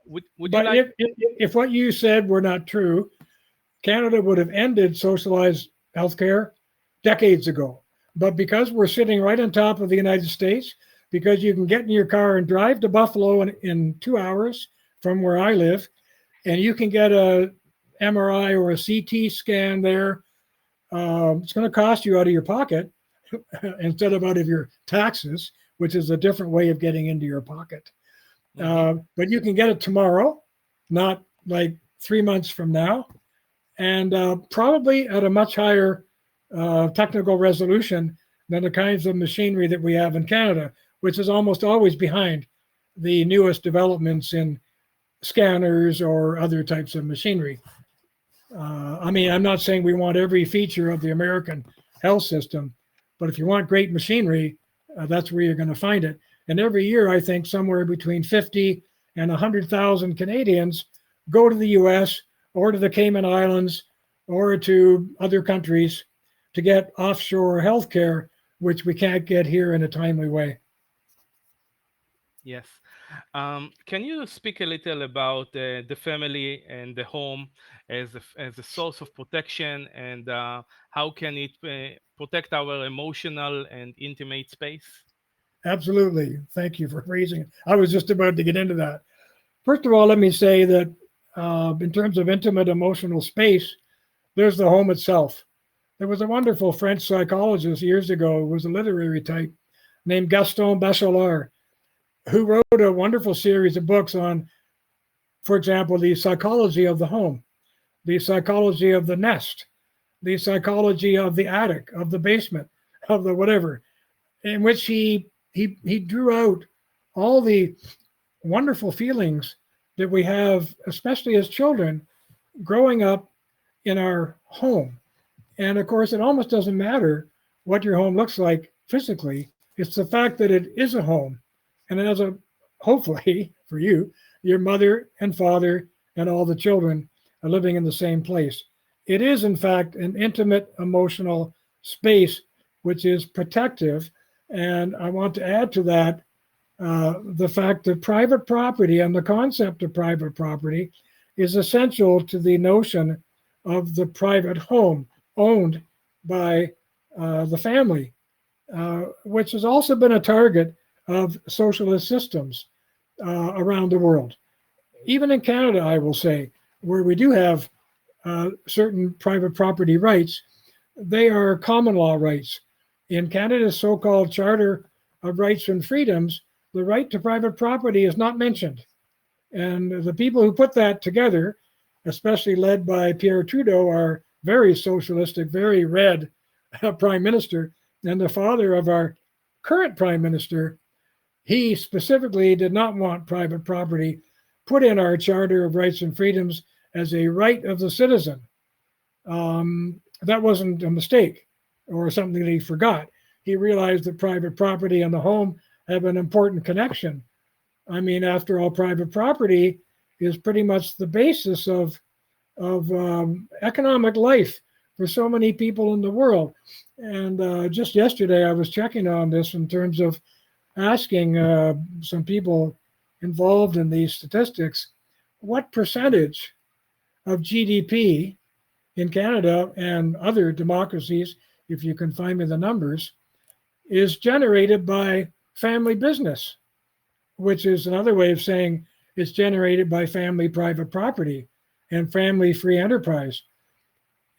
Would but you like? If what you said were not true, Canada would have ended socialized healthcare decades ago. But because we're sitting right on top of the United States, because you can get in your car and drive to Buffalo in 2 hours from where I live, and you can get a MRI or a CT scan there. It's going to cost you out of your pocket instead of out of your taxes, which is a different way of getting into your pocket. But you can get it tomorrow, not like 3 months from now, and probably at a much higher technical resolution than the kinds of machinery that we have in Canada, which is almost always behind the newest developments in scanners or other types of machinery. I mean, I'm not saying we want every feature of the American health system, but if you want great machinery, that's where you're going to find it. And every year, I think somewhere between 50 and 100,000 Canadians go to the US or to the Cayman Islands or to other countries to get offshore healthcare, which we can't get here in a timely way. Yes. Can you speak a little about the family and the home as a source of protection, and how can it protect our emotional and intimate space? Absolutely. Thank you for raising it. I was just about to get into that. First of all, let me say that in terms of intimate emotional space, there's the home itself. There was a wonderful French psychologist years ago, who was a literary type, named Gaston Bachelard, who wrote a wonderful series of books on, for example, the psychology of the home, the psychology of the nest, the psychology of the attic, of the basement, of the whatever, in which he drew out all the wonderful feelings that we have, especially as children, growing up in our home. And of course, it almost doesn't matter what your home looks like physically. It's the fact that it is a home. And as a, hopefully for you, your mother and father and all the children are living in the same place. It is, in fact, an intimate emotional space, which is protective. And I want to add to that the fact that private property and the concept of private property is essential to the notion of the private home, owned by the family, which has also been a target of socialist systems around the world. Even in Canada, I will say, where we do have certain private property rights, they are common law rights. In Canada's so-called Charter of Rights and Freedoms, the right to private property is not mentioned. And the people who put that together, especially led by Pierre Trudeau, our very socialistic, very red prime minister, and the father of our current prime minister, he specifically did not want private property put in our Charter of Rights and Freedoms as a right of the citizen. That wasn't a mistake or something that he forgot. He realized that private property and the home have an important connection. I mean, after all, private property is pretty much the basis of economic life for so many people in the world. And just yesterday, I was checking on this in terms of asking some people involved in these statistics, what percentage of GDP in Canada and other democracies, if you can find me the numbers, is generated by family business, which is another way of saying it's generated by family private property and family free enterprise.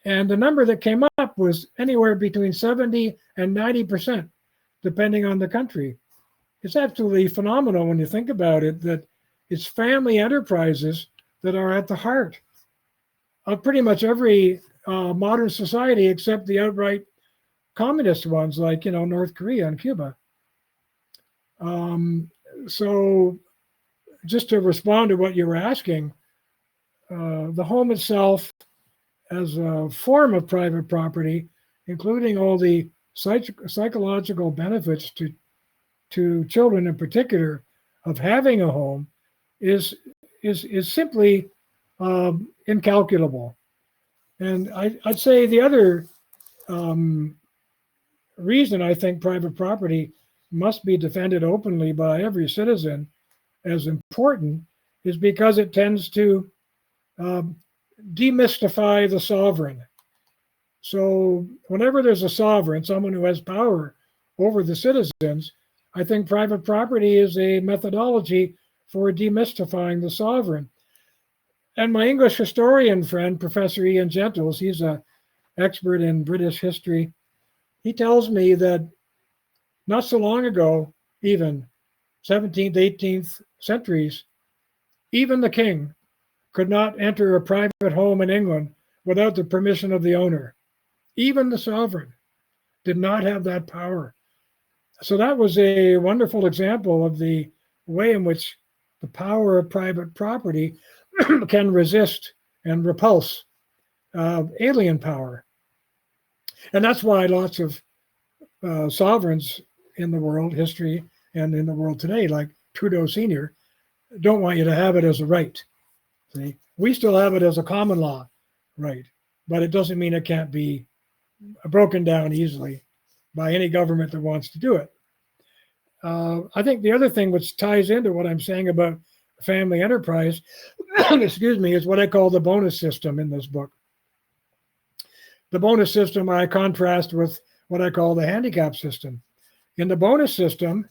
And the number that came up was anywhere between 70 and 90%, depending on the country. It's absolutely phenomenal when you think about it, that it's family enterprises that are at the heart of pretty much every modern society, except the outright communist ones like, North Korea and Cuba. So just to respond to what you were asking, the home itself as a form of private property, including all the psychological benefits to children in particular of having a home, is simply incalculable. And I'd say the other reason I think private property must be defended openly by every citizen as important is because it tends to demystify the sovereign. So whenever there's a sovereign, someone who has power over the citizens, I think private property is a methodology for demystifying the sovereign. And my English historian friend, Professor Ian Gentles, he's an expert in British history. He tells me that not so long ago, even 17th, 18th centuries, even the king could not enter a private home in England without the permission of the owner. Even the sovereign did not have that power. So that was a wonderful example of the way in which the power of private property can resist and repulse alien power. And that's why lots of sovereigns in the world history and in the world today, like Trudeau Sr., don't want you to have it as a right. See, we still have it as a common law right, but it doesn't mean it can't be broken down easily by any government that wants to do it. I think the other thing which ties into what I'm saying about family enterprise, excuse me, is what I call the bonus system in this book. The bonus system I contrast with what I call the handicap system. In the bonus system,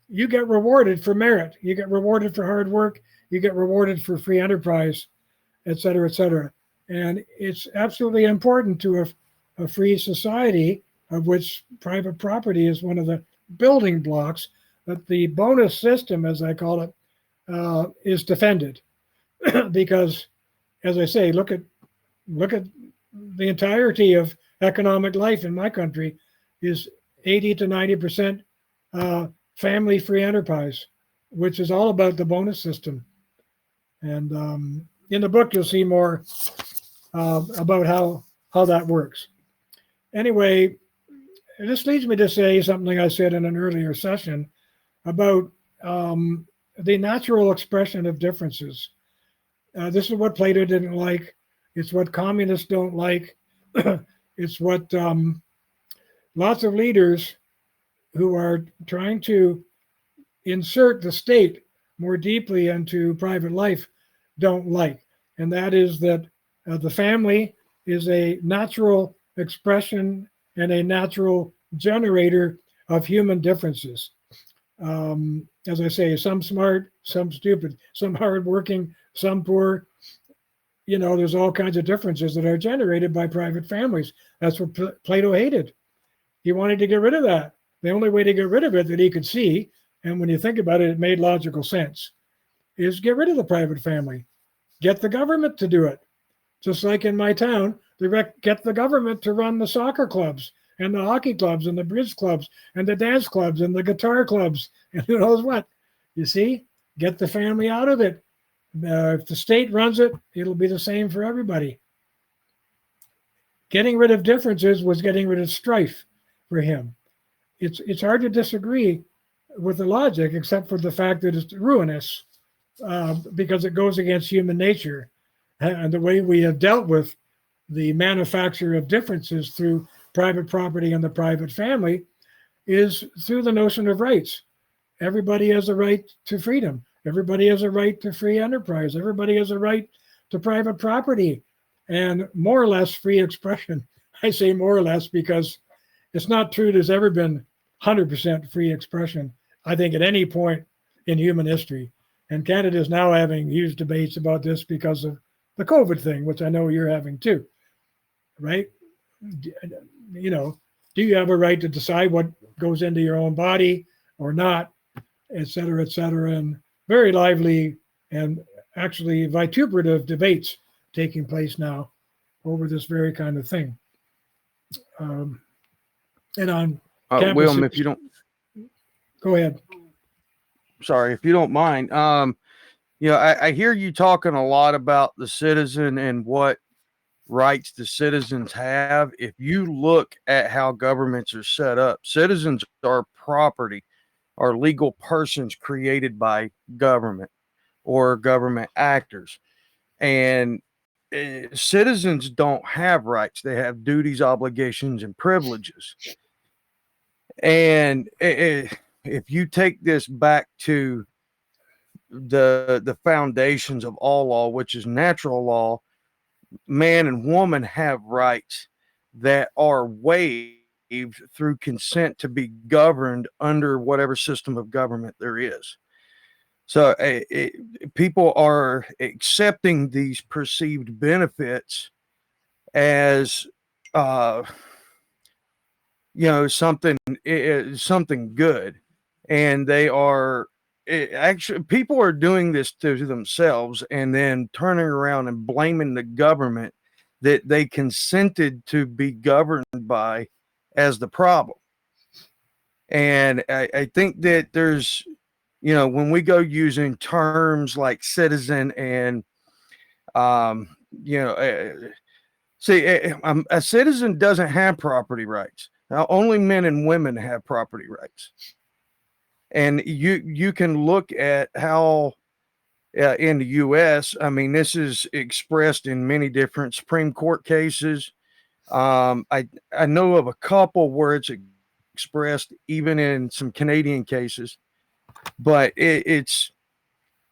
you get rewarded for merit. You get rewarded for hard work. You get rewarded for free enterprise, et cetera, et cetera. And it's absolutely important to a free society, of which private property is one of the building blocks, that the bonus system, as I call it, is defended. Because, as I say, look at the entirety of economic life in my country is 80 to 90% family free enterprise, which is all about the bonus system. And in the book, you'll see more about how that works. Anyway, this leads me to say something I said in an earlier session about the natural expression of differences. This is what Plato didn't like. It's what communists don't like. It's what lots of leaders who are trying to insert the state more deeply into private life don't like. And that is that the family is a natural expression and a natural generator of human differences. As I say, some smart, some stupid, some hardworking, some poor. There's all kinds of differences that are generated by private families. That's what Plato hated. He wanted to get rid of that. The only way to get rid of it that he could see, and when you think about it, it made logical sense, is get rid of the private family. Get the government to do it. Just like in my town, get the government to run the soccer clubs and the hockey clubs and the bridge clubs and the dance clubs and the guitar clubs and who knows what. You see, get the family out of it. If the state runs it, it'll be the same for everybody. Getting rid of differences was getting rid of strife for him. It's hard to disagree with the logic, except for the fact that it's ruinous, because it goes against human nature and the way we have dealt with the manufacture of differences through private property and the private family is through the notion of rights. Everybody has a right to freedom. Everybody has a right to free enterprise. Everybody has a right to private property and more or less free expression. I say more or less because it's not true there's ever been 100% free expression, I think, at any point in human history. And Canada is now having huge debates about this because of the COVID thing, which I know you're having too, right? Do you have a right to decide what goes into your own body or not, et cetera, and very lively and actually vituperative debates taking place now over this very kind of thing. And on campuses, William, if you don't, go ahead. Sorry, if you don't mind. I hear you talking a lot about the citizen and what rights the citizens have. If you look at how governments are set up, citizens are property, are legal persons created by government or government actors. And citizens don't have rights. They have duties, obligations, and privileges. And if you take this back to the foundations of all law, which is natural law, man and woman have rights that are waived through consent to be governed under whatever system of government there is. So people are accepting these perceived benefits as something good, and they are actually, people are doing this to themselves and then turning around and blaming the government that they consented to be governed by as the problem. And I think that there's, when we go using terms like citizen and, a citizen doesn't have property rights. Now, only men and women have property rights. And you can look at how in the U.S., I mean, this is expressed in many different Supreme Court cases. I know of a couple where it's expressed even in some Canadian cases, but it's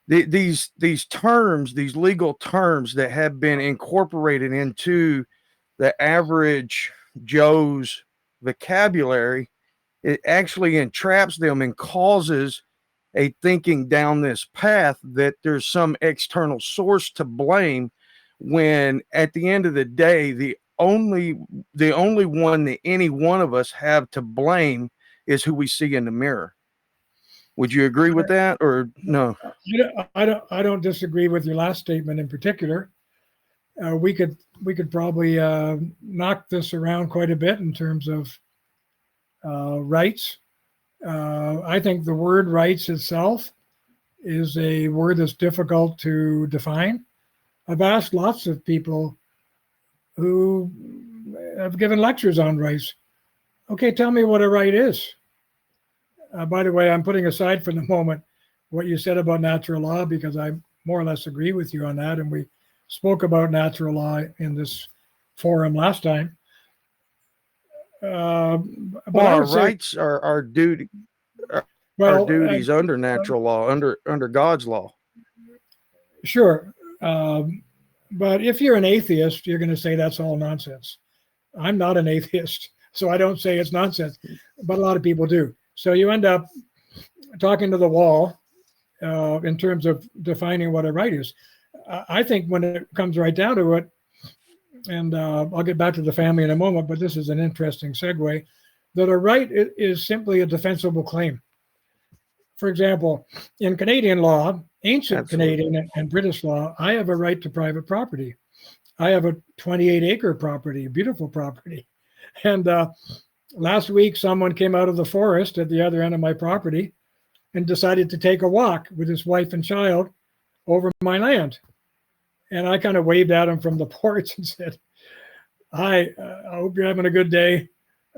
these terms, these legal terms that have been incorporated into the average Joe's vocabulary, it actually entraps them and causes a thinking down this path that there's some external source to blame, when at the end of the day, the only one that any one of us have to blame is who we see in the mirror. Would you agree with that, or no? I don't disagree with your last statement in particular. We could probably knock this around quite a bit in terms of rights. I think the word rights itself is a word that's difficult to define. I've asked lots of people who have given lectures on rights. Okay, tell me what a right is. By the way, I'm putting aside for the moment what you said about natural law, because I more or less agree with you on that. And we spoke about natural law in this forum last time. Our rights are our duty. Our duties under natural law, under God's law. Sure. But if you're an atheist, you're going to say that's all nonsense. I'm not an atheist, so I don't say it's nonsense, but a lot of people do. So you end up talking to the wall in terms of defining what a right is. I think when it comes right down to it, and I'll get back to the family in a moment, but this is an interesting segue, that a right is simply a defensible claim. For example, in Canadian law, ancient Absolutely. Canadian and British law, I have a right to private property. I have a 28-acre property, beautiful property. And last week, someone came out of the forest at the other end of my property and decided to take a walk with his wife and child over my land. And I kind of waved at him from the porch and said, "Hi, I hope you're having a good day.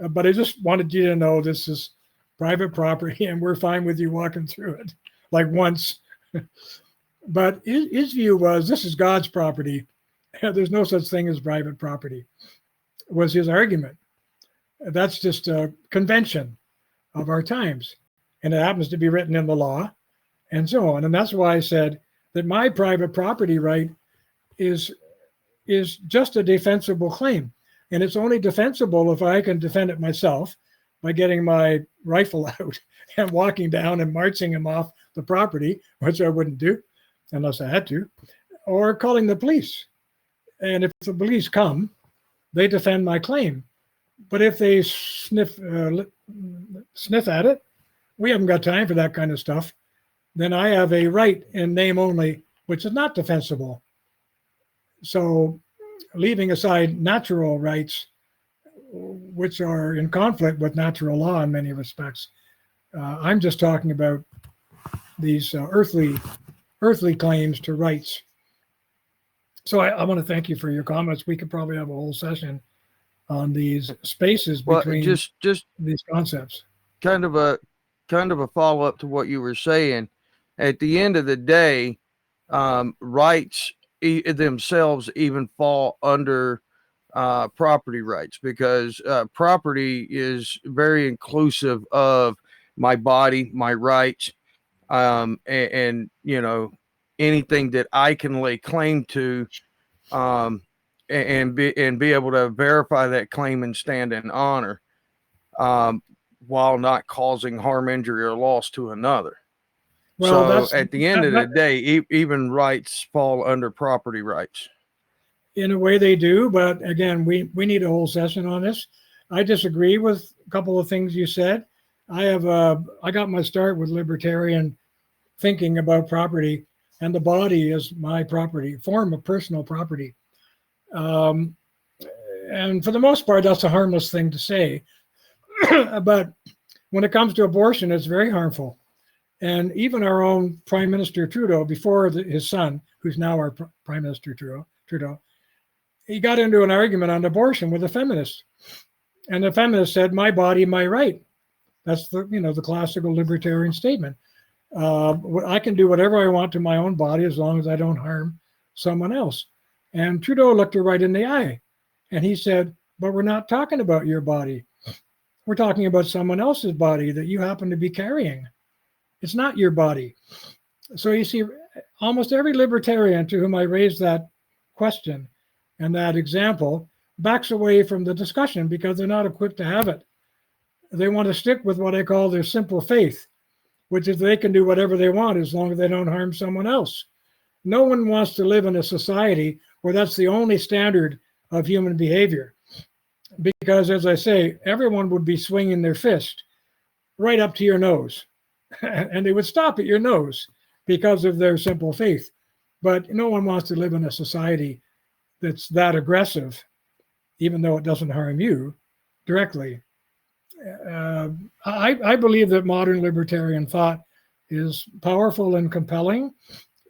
But I just wanted you to know this is private property and we're fine with you walking through it," like once. But his view was, this is God's property. There's no such thing as private property, was his argument. That's just a convention of our times. And it happens to be written in the law and so on. And that's why I said that my private property right is just a defensible claim. And it's only defensible if I can defend it myself by getting my rifle out and walking down and marching him off the property, which I wouldn't do unless I had to, or calling the police. And if the police come, they defend my claim. But if they sniff at it, we haven't got time for that kind of stuff. Then I have a right in name only, which is not defensible. So leaving aside natural rights, which are in conflict with natural law in many respects, I'm just talking about these earthly claims to rights. So I want to thank you for your comments. We could probably have a whole session on these spaces between just these concepts. kind of a follow up to what you were saying. At the end of the day, rights themselves even fall under property rights, because property is very inclusive of my body, my rights, and you know, anything that I can lay claim to, and be able to verify that claim and stand in honor, while not causing harm, injury, or loss to another. Well, so at the end of the day, even rights fall under property rights. In a way they do, but again, we need a whole session on this. I disagree with a couple of things you said. I got my start with libertarian thinking about property, and the body is my property, form of personal property. And for the most part, that's a harmless thing to say. But when it comes to abortion, it's very harmful. And even our own Prime Minister Trudeau, before his son, who's now our Prime Minister Trudeau, he got into an argument on abortion with a feminist. And the feminist said, "My body, my right." That's the classical libertarian statement. I can do whatever I want to my own body as long as I don't harm someone else. And Trudeau looked her right in the eye. And he said, "But we're not talking about your body. We're talking about someone else's body that you happen to be carrying. It's not your body." So you see, almost every libertarian to whom I raised that question and that example backs away from the discussion because they're not equipped to have it. They want to stick with what I call their simple faith, which is they can do whatever they want as long as they don't harm someone else. No one wants to live in a society where that's the only standard of human behavior. Because, as I say, everyone would be swinging their fist right up to your nose. And they would stop at your nose because of their simple faith. But no one wants to live in a society that's that aggressive, even though it doesn't harm you directly. I believe that modern libertarian thought is powerful and compelling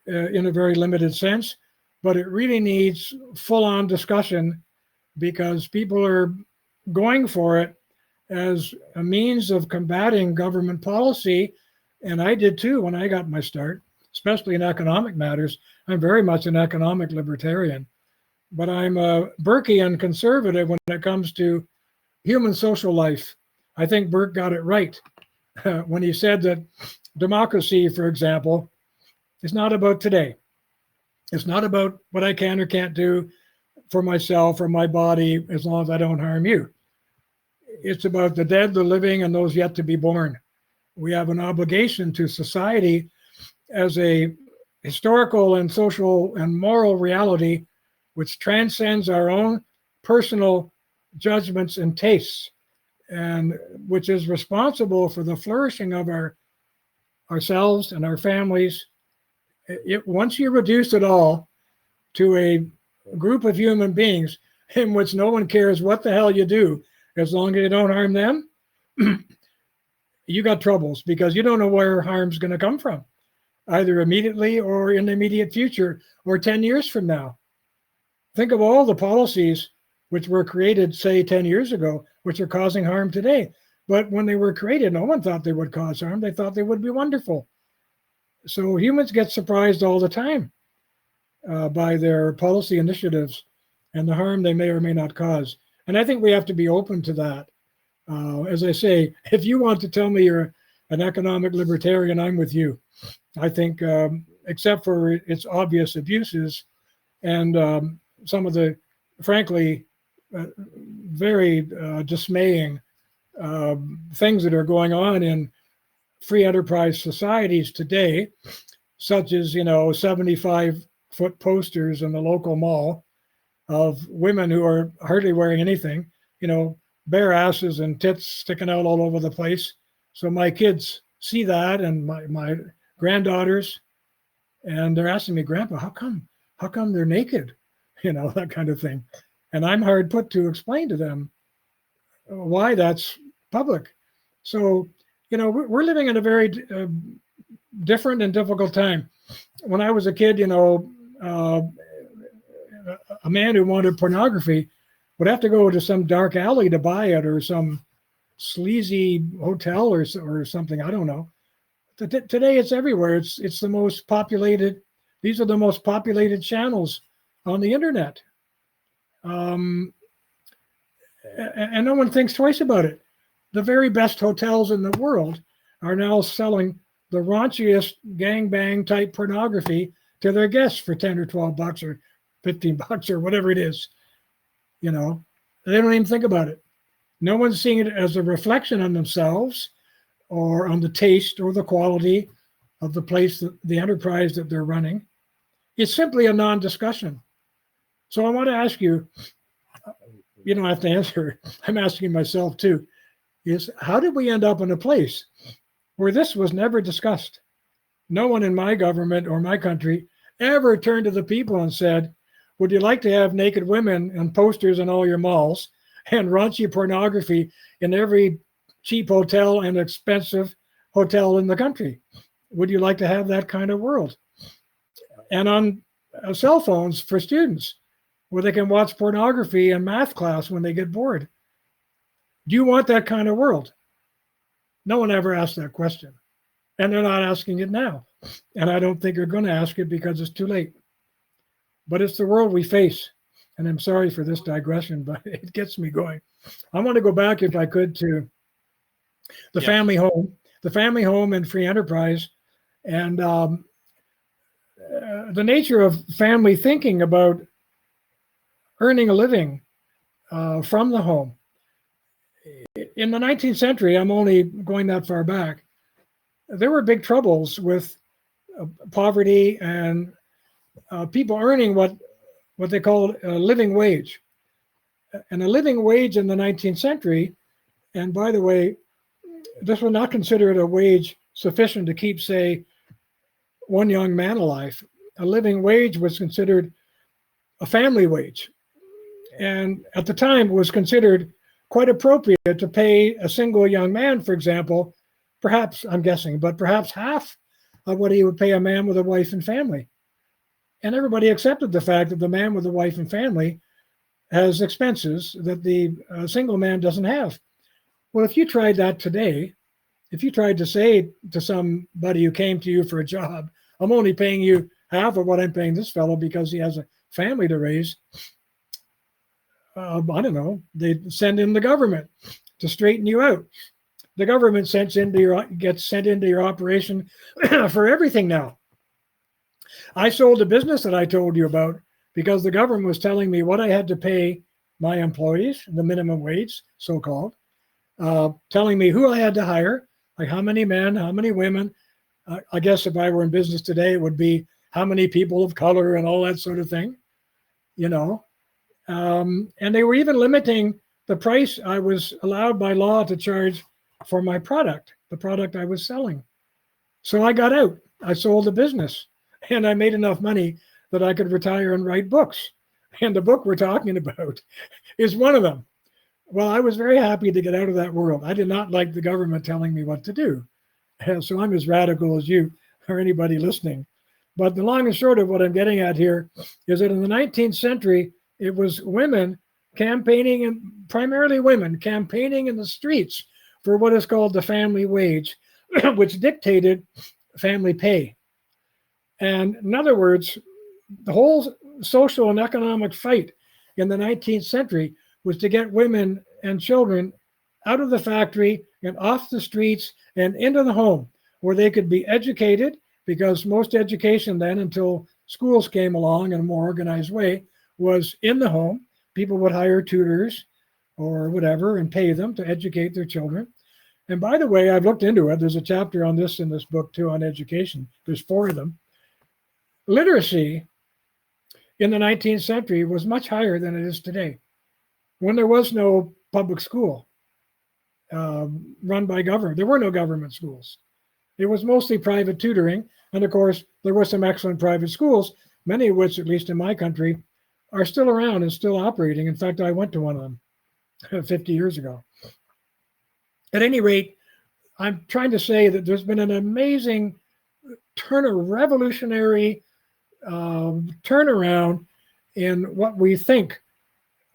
in a very limited sense, but it really needs full-on discussion because people are going for it as a means of combating government policy. And I did too when I got my start, especially in economic matters. I'm very much an economic libertarian, but I'm a Burkean conservative when it comes to human social life. I think Burke got it right when he said that democracy, for example, is not about today. It's not about what I can or can't do for myself or my body as long as I don't harm you. It's about the dead, the living, and those yet to be born. We have an obligation to society as a historical and social and moral reality which transcends our own personal judgments and tastes, and which is responsible for the flourishing of ourselves and our families. Once you reduce it all to a group of human beings in which no one cares what the hell you do, as long as you don't harm them, you got troubles, because you don't know where harm's going to come from, either immediately or in the immediate future or 10 years from now. Think of all the policies which were created, say, 10 years ago, which are causing harm today. But when they were created, no one thought they would cause harm. They thought they would be wonderful. So humans get surprised all the time by their policy initiatives and the harm they may or may not cause. And I think we have to be open to that. As I say, if you want to tell me you're an economic libertarian, I'm with you. I think, except for its obvious abuses and some of the, frankly, very dismaying things that are going on in free enterprise societies today, such as, 75-foot posters in the local mall of women who are hardly wearing anything, bare asses and tits sticking out all over the place. So my kids see that, and my granddaughters, and they're asking me, Grandpa, how come they're naked? That kind of thing. And I'm hard put to explain to them why that's public. So, we're living in a very different and difficult time. When I was a kid, a man who wanted pornography would have to go to some dark alley to buy it, or some sleazy hotel or something. I don't know. Today it's everywhere. It's the most populated. These are the most populated channels on the internet. And no one thinks twice about it. The very best hotels in the world are now selling the raunchiest gangbang type pornography to their guests for 10 or 12 bucks or 15 bucks or whatever it is. They don't even think about it. No one's seeing it as a reflection on themselves or on the taste or the quality of the place, the enterprise that they're running. It's simply a non-discussion. So I want to ask you, you don't have to answer, I'm asking myself too, is how did we end up in a place where this was never discussed? No one in my government or my country ever turned to the people and said, would you like to have naked women and posters in all your malls and raunchy pornography in every cheap hotel and expensive hotel in the country? Would you like to have that kind of world? And on cell phones for students, where they can watch pornography in math class when they get bored. Do you want that kind of world? No one ever asked that question. And they're not asking it now. And I don't think they're going to ask it because it's too late. But it's the world we face. And I'm sorry for this digression, but it gets me going. I want to go back, if I could, to the family home and free enterprise, and the nature of family thinking about earning a living from the home. In the 19th century, I'm only going that far back, there were big troubles with poverty and people earning what they called a living wage. And a living wage in the 19th century, and by the way, this was not considered a wage sufficient to keep, say, one young man alive. A living wage was considered a family wage. And at the time, it was considered quite appropriate to pay a single young man, for example, perhaps, I'm guessing, but perhaps half of what he would pay a man with a wife and family. And everybody accepted the fact that the man with a wife and family has expenses that the single man doesn't have. Well, if you tried that today, if you tried to say to somebody who came to you for a job, I'm only paying you half of what I'm paying this fellow because he has a family to raise, I don't know, they'd send in the government to straighten you out. The government gets sent into your operation for everything now. I sold a business that I told you about because the government was telling me what I had to pay my employees, the minimum wage, so-called, telling me who I had to hire, like how many men, how many women. I guess if I were in business today, it would be how many people of color and all that sort of thing, you know. And they were even limiting the price I was allowed by law to charge for my product, the product I was selling. So I got out. I sold the business, and I made enough money that I could retire and write books. And the book we're talking about is one of them. Well, I was very happy to get out of that world. I did not like the government telling me what to do. So I'm as radical as you or anybody listening. But the long and short of what I'm getting at here is that in the 19th century, it was women campaigning, and primarily women campaigning in the streets for what is called the family wage, which dictated family pay. And in other words, the whole social and economic fight in the 19th century was to get women and children out of the factory and off the streets and into the home, where they could be educated, because most education then, until schools came along in a more organized way, was in the home. People would hire tutors or whatever and pay them to educate their children. And by the way, I've looked into it. There's a chapter on this in this book too, on education. There's 4 of them. Literacy in the 19th century was much higher than it is today, when there was no public school run by government. There were no government schools. It was mostly private tutoring. And of course, there were some excellent private schools, many of which, at least in my country, are still around and still operating. In fact, I went to one of them 50 years ago. At any rate, I'm trying to say that there's been an amazing revolutionary turnaround in what we think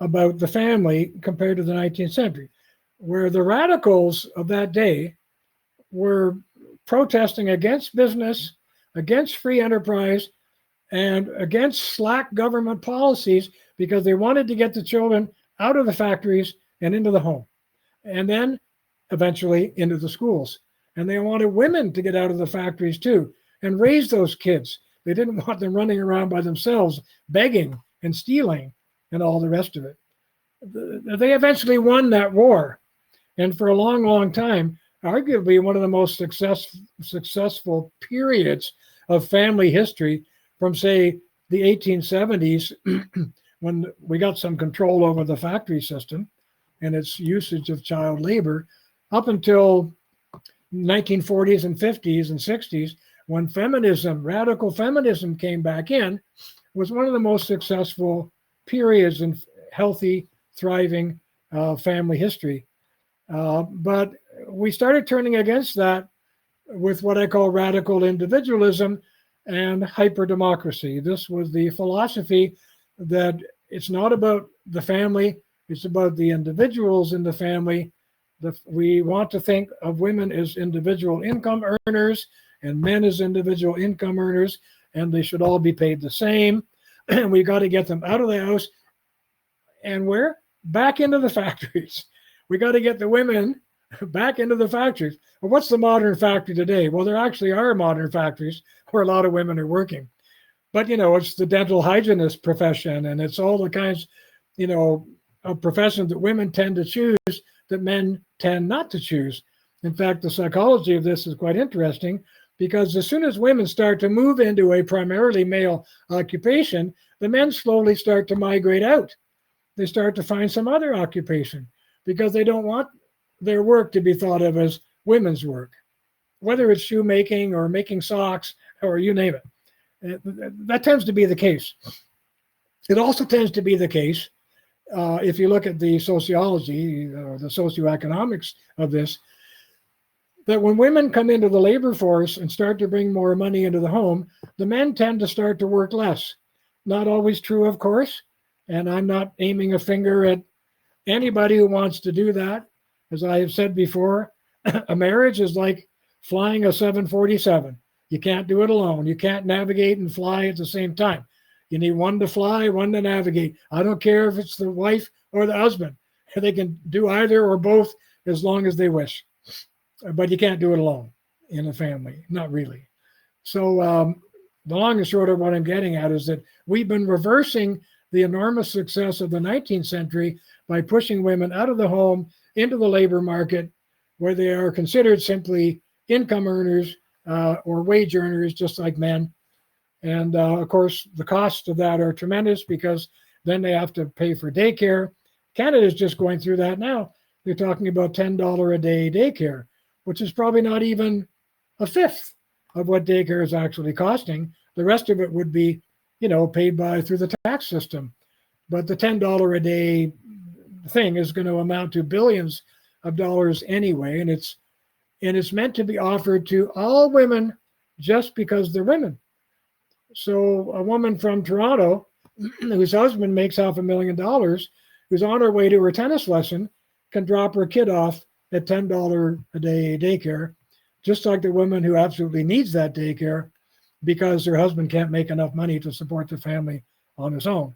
about the family compared to the 19th century, where the radicals of that day were protesting against business, against free enterprise, and against slack government policies, because they wanted to get the children out of the factories and into the home, and then eventually into the schools. And they wanted women to get out of the factories too and raise those kids. They didn't want them running around by themselves, begging and stealing and all the rest of it. They eventually won that war. And for a long, long time, arguably one of the most successful periods of family history, from, say, the 1870s, when we got some control over the factory system and its usage of child labor, up until 1940s and 50s and 60s, when feminism, radical feminism, came back in, was one of the most successful periods in healthy, thriving family history. But we started turning against that with what I call radical individualism and hyper-democracy. This was the philosophy that it's not about the family, it's about the individuals in the family. We want to think of women as individual income earners and men as individual income earners, and they should all be paid the same. And we got to get them out of the house and where? Back into the factories. We got to get the women back into the factories. Well, what's the modern factory today? Well, there actually are modern factories where a lot of women are working. But, it's the dental hygienist profession, and it's all the kinds, of professions that women tend to choose that men tend not to choose. In fact, the psychology of this is quite interesting, because as soon as women start to move into a primarily male occupation, the men slowly start to migrate out. They start to find some other occupation because they don't want their work to be thought of as women's work, whether it's shoemaking or making socks or you name it. That tends to be the case. It also tends to be the case, if you look at the sociology, the socioeconomics of this, that when women come into the labor force and start to bring more money into the home, the men tend to start to work less. Not always true, of course, and I'm not aiming a finger at anybody who wants to do that. As I have said before, a marriage is like flying a 747. You can't do it alone. You can't navigate and fly at the same time. You need one to fly, one to navigate. I don't care if it's the wife or the husband. They can do either or both as long as they wish. But you can't do it alone in a family, not really. So the long and short of what I'm getting at is that we've been reversing the enormous success of the 19th century by pushing women out of the home into the labor market, where they are considered simply income earners or wage earners, just like men. And of course, the costs of that are tremendous because then they have to pay for daycare. Canada is just going through that now. They're talking about $10 a day daycare, which is probably not even a fifth of what daycare is actually costing. The rest of it would be, paid through the tax system. But the $10 a day thing is going to amount to billions of dollars anyway, and it's meant to be offered to all women just because they're women. So a woman from Toronto whose husband makes $500,000, who's on her way to her tennis lesson, can drop her kid off at $10 a day daycare, just like the woman who absolutely needs that daycare because her husband can't make enough money to support the family on his own.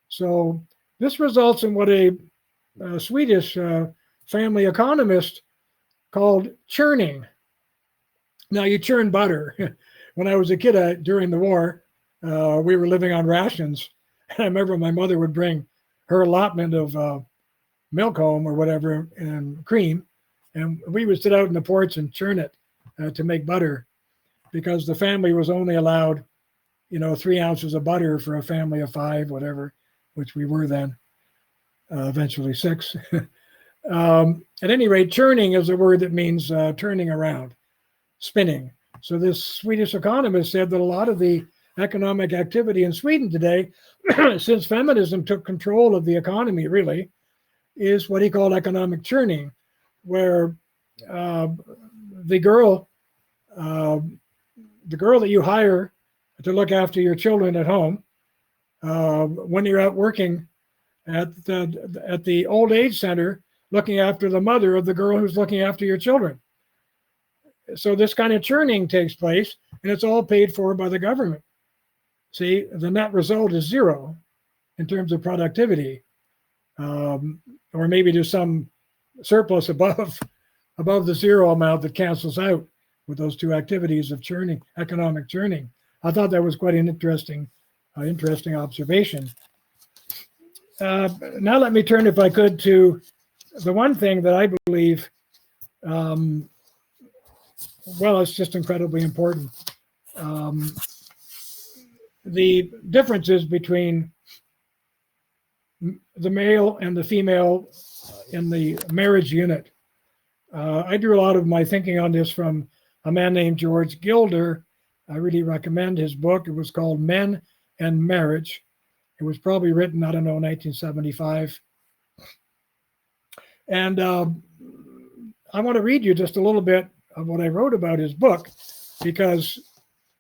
So this results in what a Swedish family economist called churning. Now, you churn butter. When I was a kid during the war, we were living on rations. And I remember my mother would bring her allotment of milk home or whatever and cream, and we would sit out in the porch and churn it to make butter, because the family was only allowed, 3 ounces of butter for a family of 5, whatever, which we were then, eventually 6. At any rate, churning is a word that means turning around, spinning. So this Swedish economist said that a lot of the economic activity in Sweden today, since feminism took control of the economy, really, is what he called economic churning, where the girl that you hire to look after your children at home, when you're out working at the old age center, looking after the mother of the girl who's looking after your children. So this kind of churning takes place, and it's all paid for by the government. See, the net result is zero in terms of productivity, or maybe there's some surplus above the zero amount that cancels out with those two activities of churning, economic churning. I thought that was quite an interesting observation. Now let me turn, if I could, to the one thing that I believe, it's just incredibly important. The differences between the male and the female in the marriage unit. I drew a lot of my thinking on this from a man named George Gairdner. I really recommend his book. It was called Men and Marriage. It was probably written, 1975. And I want to read you just a little bit of what I wrote about his book, because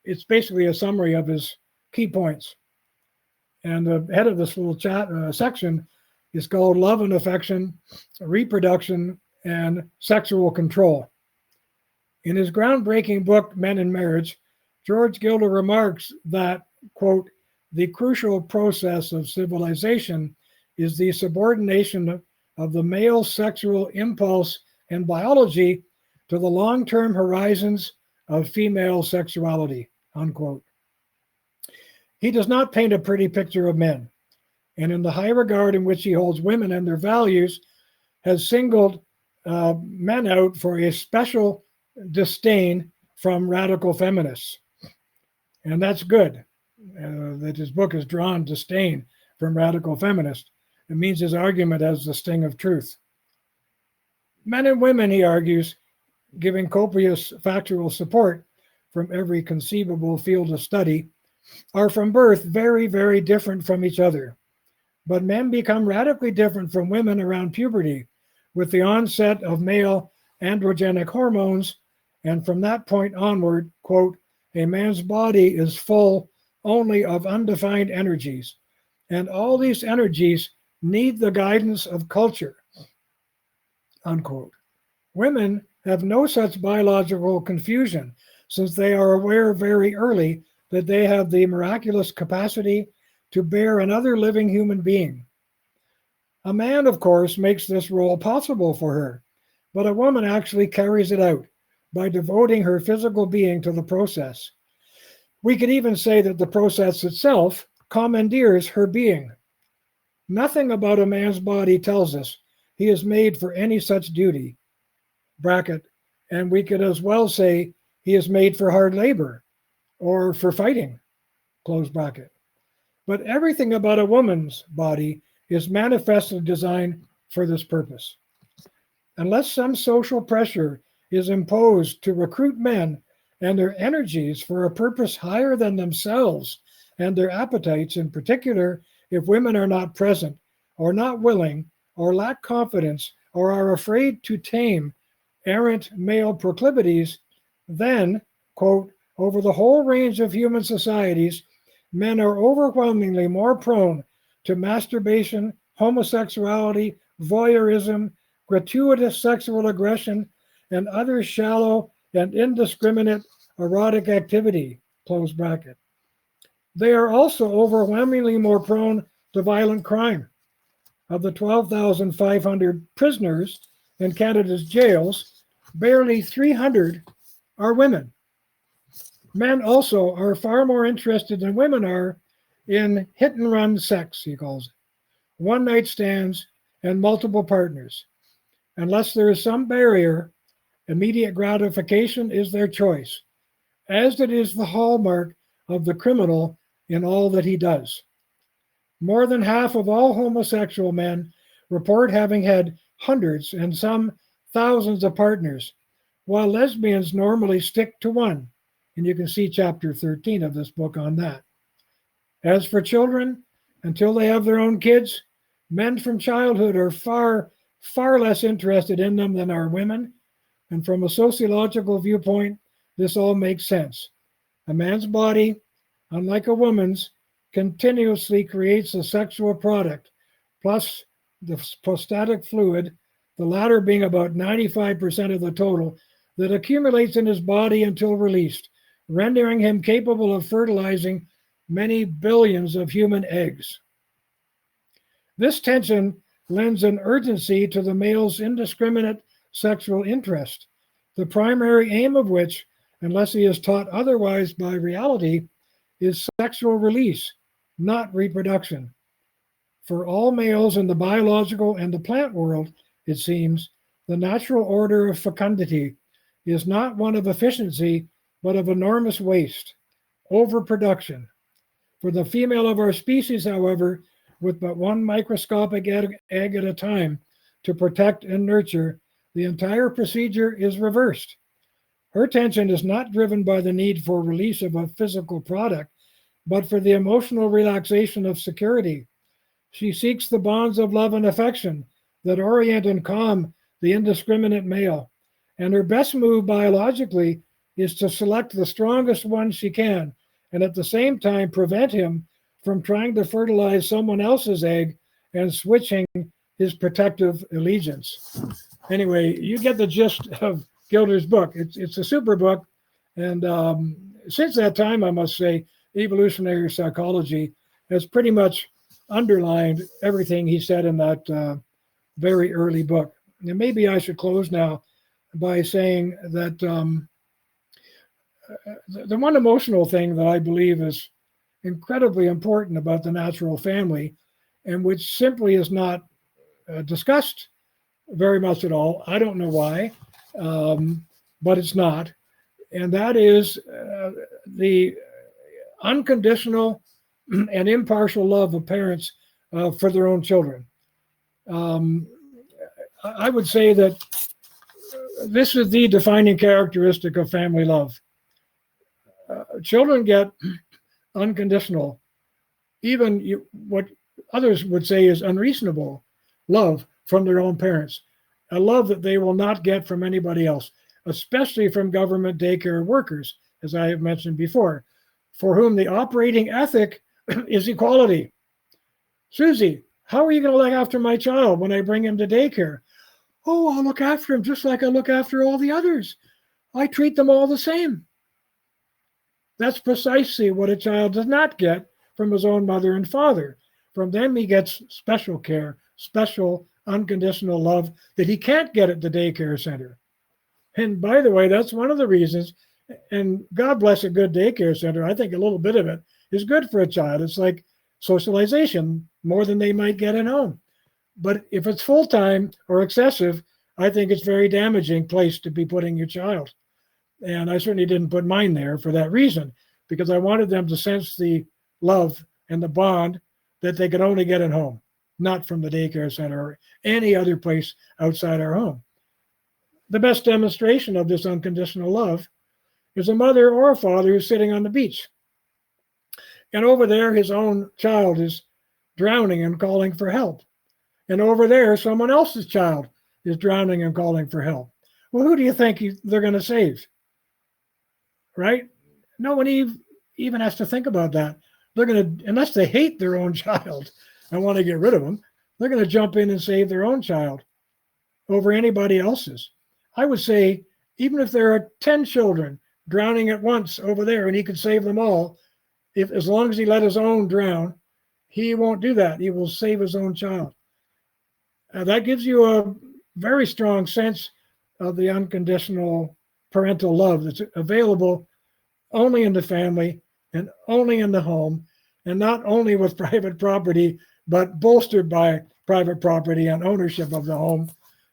it's basically a summary of his key points. And the head of this little section is called Love and Affection, Reproduction, and Sexual Control. In his groundbreaking book, Men and Marriage, George Gairdner remarks that, quote, the crucial process of civilization is the subordination of the male sexual impulse and biology to the long-term horizons of female sexuality, unquote. He does not paint a pretty picture of men, and in the high regard in which he holds women and their values, has singled men out for a special disdain from radical feminists. And that's good, that his book has drawn disdain from radical feminists. It means his argument has the sting of truth. Men and women, he argues, giving copious factual support from every conceivable field of study, are from birth very, very different from each other. But men become radically different from women around puberty, with the onset of male androgenic hormones, and from that point onward, quote, a man's body is full only of undefined energies, and all these energies need the guidance of culture, unquote. Women have no such biological confusion, since they are aware very early that they have the miraculous capacity to bear another living human being. A man, of course, makes this role possible for her, but a woman actually carries it out by devoting her physical being to the process. We could even say that the process itself commandeers her being. Nothing about a man's body tells us he is made for any such duty, bracket, and we could as well say he is made for hard labor or for fighting, close bracket. But everything about a woman's body is manifestly designed for this purpose. Unless some social pressure is imposed to recruit men and their energies for a purpose higher than themselves and their appetites, in particular, if women are not present or not willing or lack confidence or are afraid to tame errant male proclivities, then, quote, over the whole range of human societies, men are overwhelmingly more prone to masturbation, homosexuality, voyeurism, gratuitous sexual aggression, and other shallow and indiscriminate erotic activity, close bracket. They are also overwhelmingly more prone to violent crime. Of the 12,500 prisoners in Canada's jails, barely 300 are women. Men also are far more interested than women are in hit and run sex, he calls it, one-night stands, and multiple partners. Unless there is some barrier, immediate gratification is their choice, as it is the hallmark of the criminal in all that he does. More than half of all homosexual men report having had hundreds and some thousands of partners, while lesbians normally stick to one. And you can see chapter 13 of this book on that. As for children, until they have their own kids, men from childhood are far, far less interested in them than are women. And from a sociological viewpoint, this all makes sense. A man's body, unlike a woman's, continuously creates a sexual product, plus the prostatic fluid, the latter being about 95% of the total, that accumulates in his body until released, rendering him capable of fertilizing many billions of human eggs. This tension lends an urgency to the male's indiscriminate sexual interest, the primary aim of which, unless he is taught otherwise by reality, is sexual release, not reproduction. For all males in the biological and the plant world, it seems, the natural order of fecundity is not one of efficiency, but of enormous waste, overproduction. For the female of our species, however, with but one microscopic egg at a time to protect and nurture, the entire procedure is reversed. Her tension is not driven by the need for release of a physical product, but for the emotional relaxation of security. She seeks the bonds of love and affection that orient and calm the indiscriminate male. And her best move biologically is to select the strongest one she can, and at the same time prevent him from trying to fertilize someone else's egg and switching his protective allegiance. Anyway, you get the gist of Gairdner's book. It's a super book. And since that time, I must say, evolutionary psychology has pretty much underlined everything he said in that very early book. And maybe I should close now by saying that the one emotional thing that I believe is incredibly important about the natural family, and which simply is not discussed very much at all, I don't know why, but it's not, and that is the unconditional and impartial love of parents for their own children. I would say that this is the defining characteristic of family love. Children get unconditional, even what others would say is unreasonable love from their own parents, a love that they will not get from anybody else, especially from government daycare workers, as I have mentioned before, for whom the operating ethic is equality. Susie, how are you going to look after my child when I bring him to daycare? Oh, I'll look after him just like I look after all the others. I treat them all the same. That's precisely what a child does not get from his own mother and father. From them, he gets special care, special unconditional love that he can't get at the daycare center. And by the way, that's one of the reasons And God bless a good daycare center. I think a little bit of it is good for a child. It's like socialization more than they might get at home. But if it's full time or excessive, I think it's very damaging place to be putting your child. And I certainly didn't put mine there for that reason, because I wanted them to sense the love and the bond that they could only get at home, not from the daycare center or any other place outside our home. The best demonstration of this unconditional love is a mother or a father who's sitting on the beach. And over there, his own child is drowning and calling for help. And over there, someone else's child is drowning and calling for help. Well, who do you think they're going to save? Right? No one even has to think about that. They're going to, unless they hate their own child and want to get rid of them, they're going to jump in and save their own child over anybody else's. I would say, even if there are 10 children drowning at once over there and he could save them all, if as long as he let his own drown, he won't do that. He will save his own child. That gives you a very strong sense of the unconditional parental love that's available only in the family and only in the home, and not only with private property, but bolstered by private property and ownership of the home.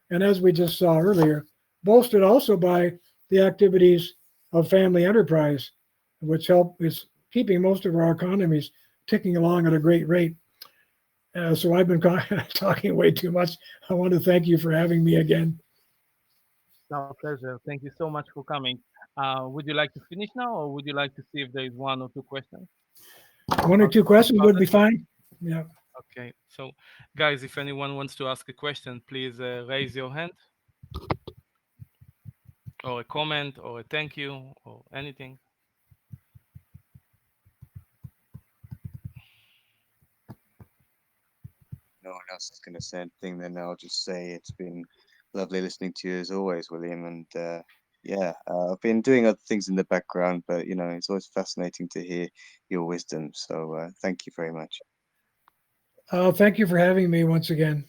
And as we just saw earlier, bolstered also by the activities of family enterprise, which is keeping most of our economies ticking along at a great rate. So I've been talking way too much. I want to thank you for having me again. Our pleasure. Thank you so much for coming. Would you like to finish now, or would you like to see if there is one or two questions? One or two questions would be fine. Yeah. Okay. So, guys, if anyone wants to ask a question, please raise your hand, or a comment, or a thank you, or anything. No one else is going to say anything, then I'll just say it's been lovely listening to you as always, William. And yeah, I've been doing other things in the background, but you know, it's always fascinating to hear your wisdom. So thank you very much. Thank you for having me once again.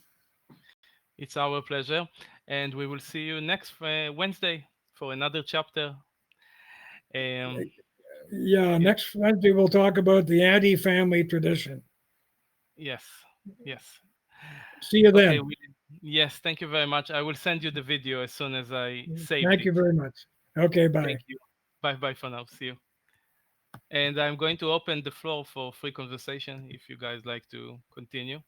It's our pleasure, and we will see you next Wednesday for another chapter. Yeah, next Wednesday we'll talk about the anti-family tradition. Yes, yes. See you then. Okay, yes, thank you very much. I will send you the video as soon as I saved Thank it. you very much. Okay, bye. Thank you. Bye for now. See you. And I'm going to open the floor for free conversation if you guys like to continue.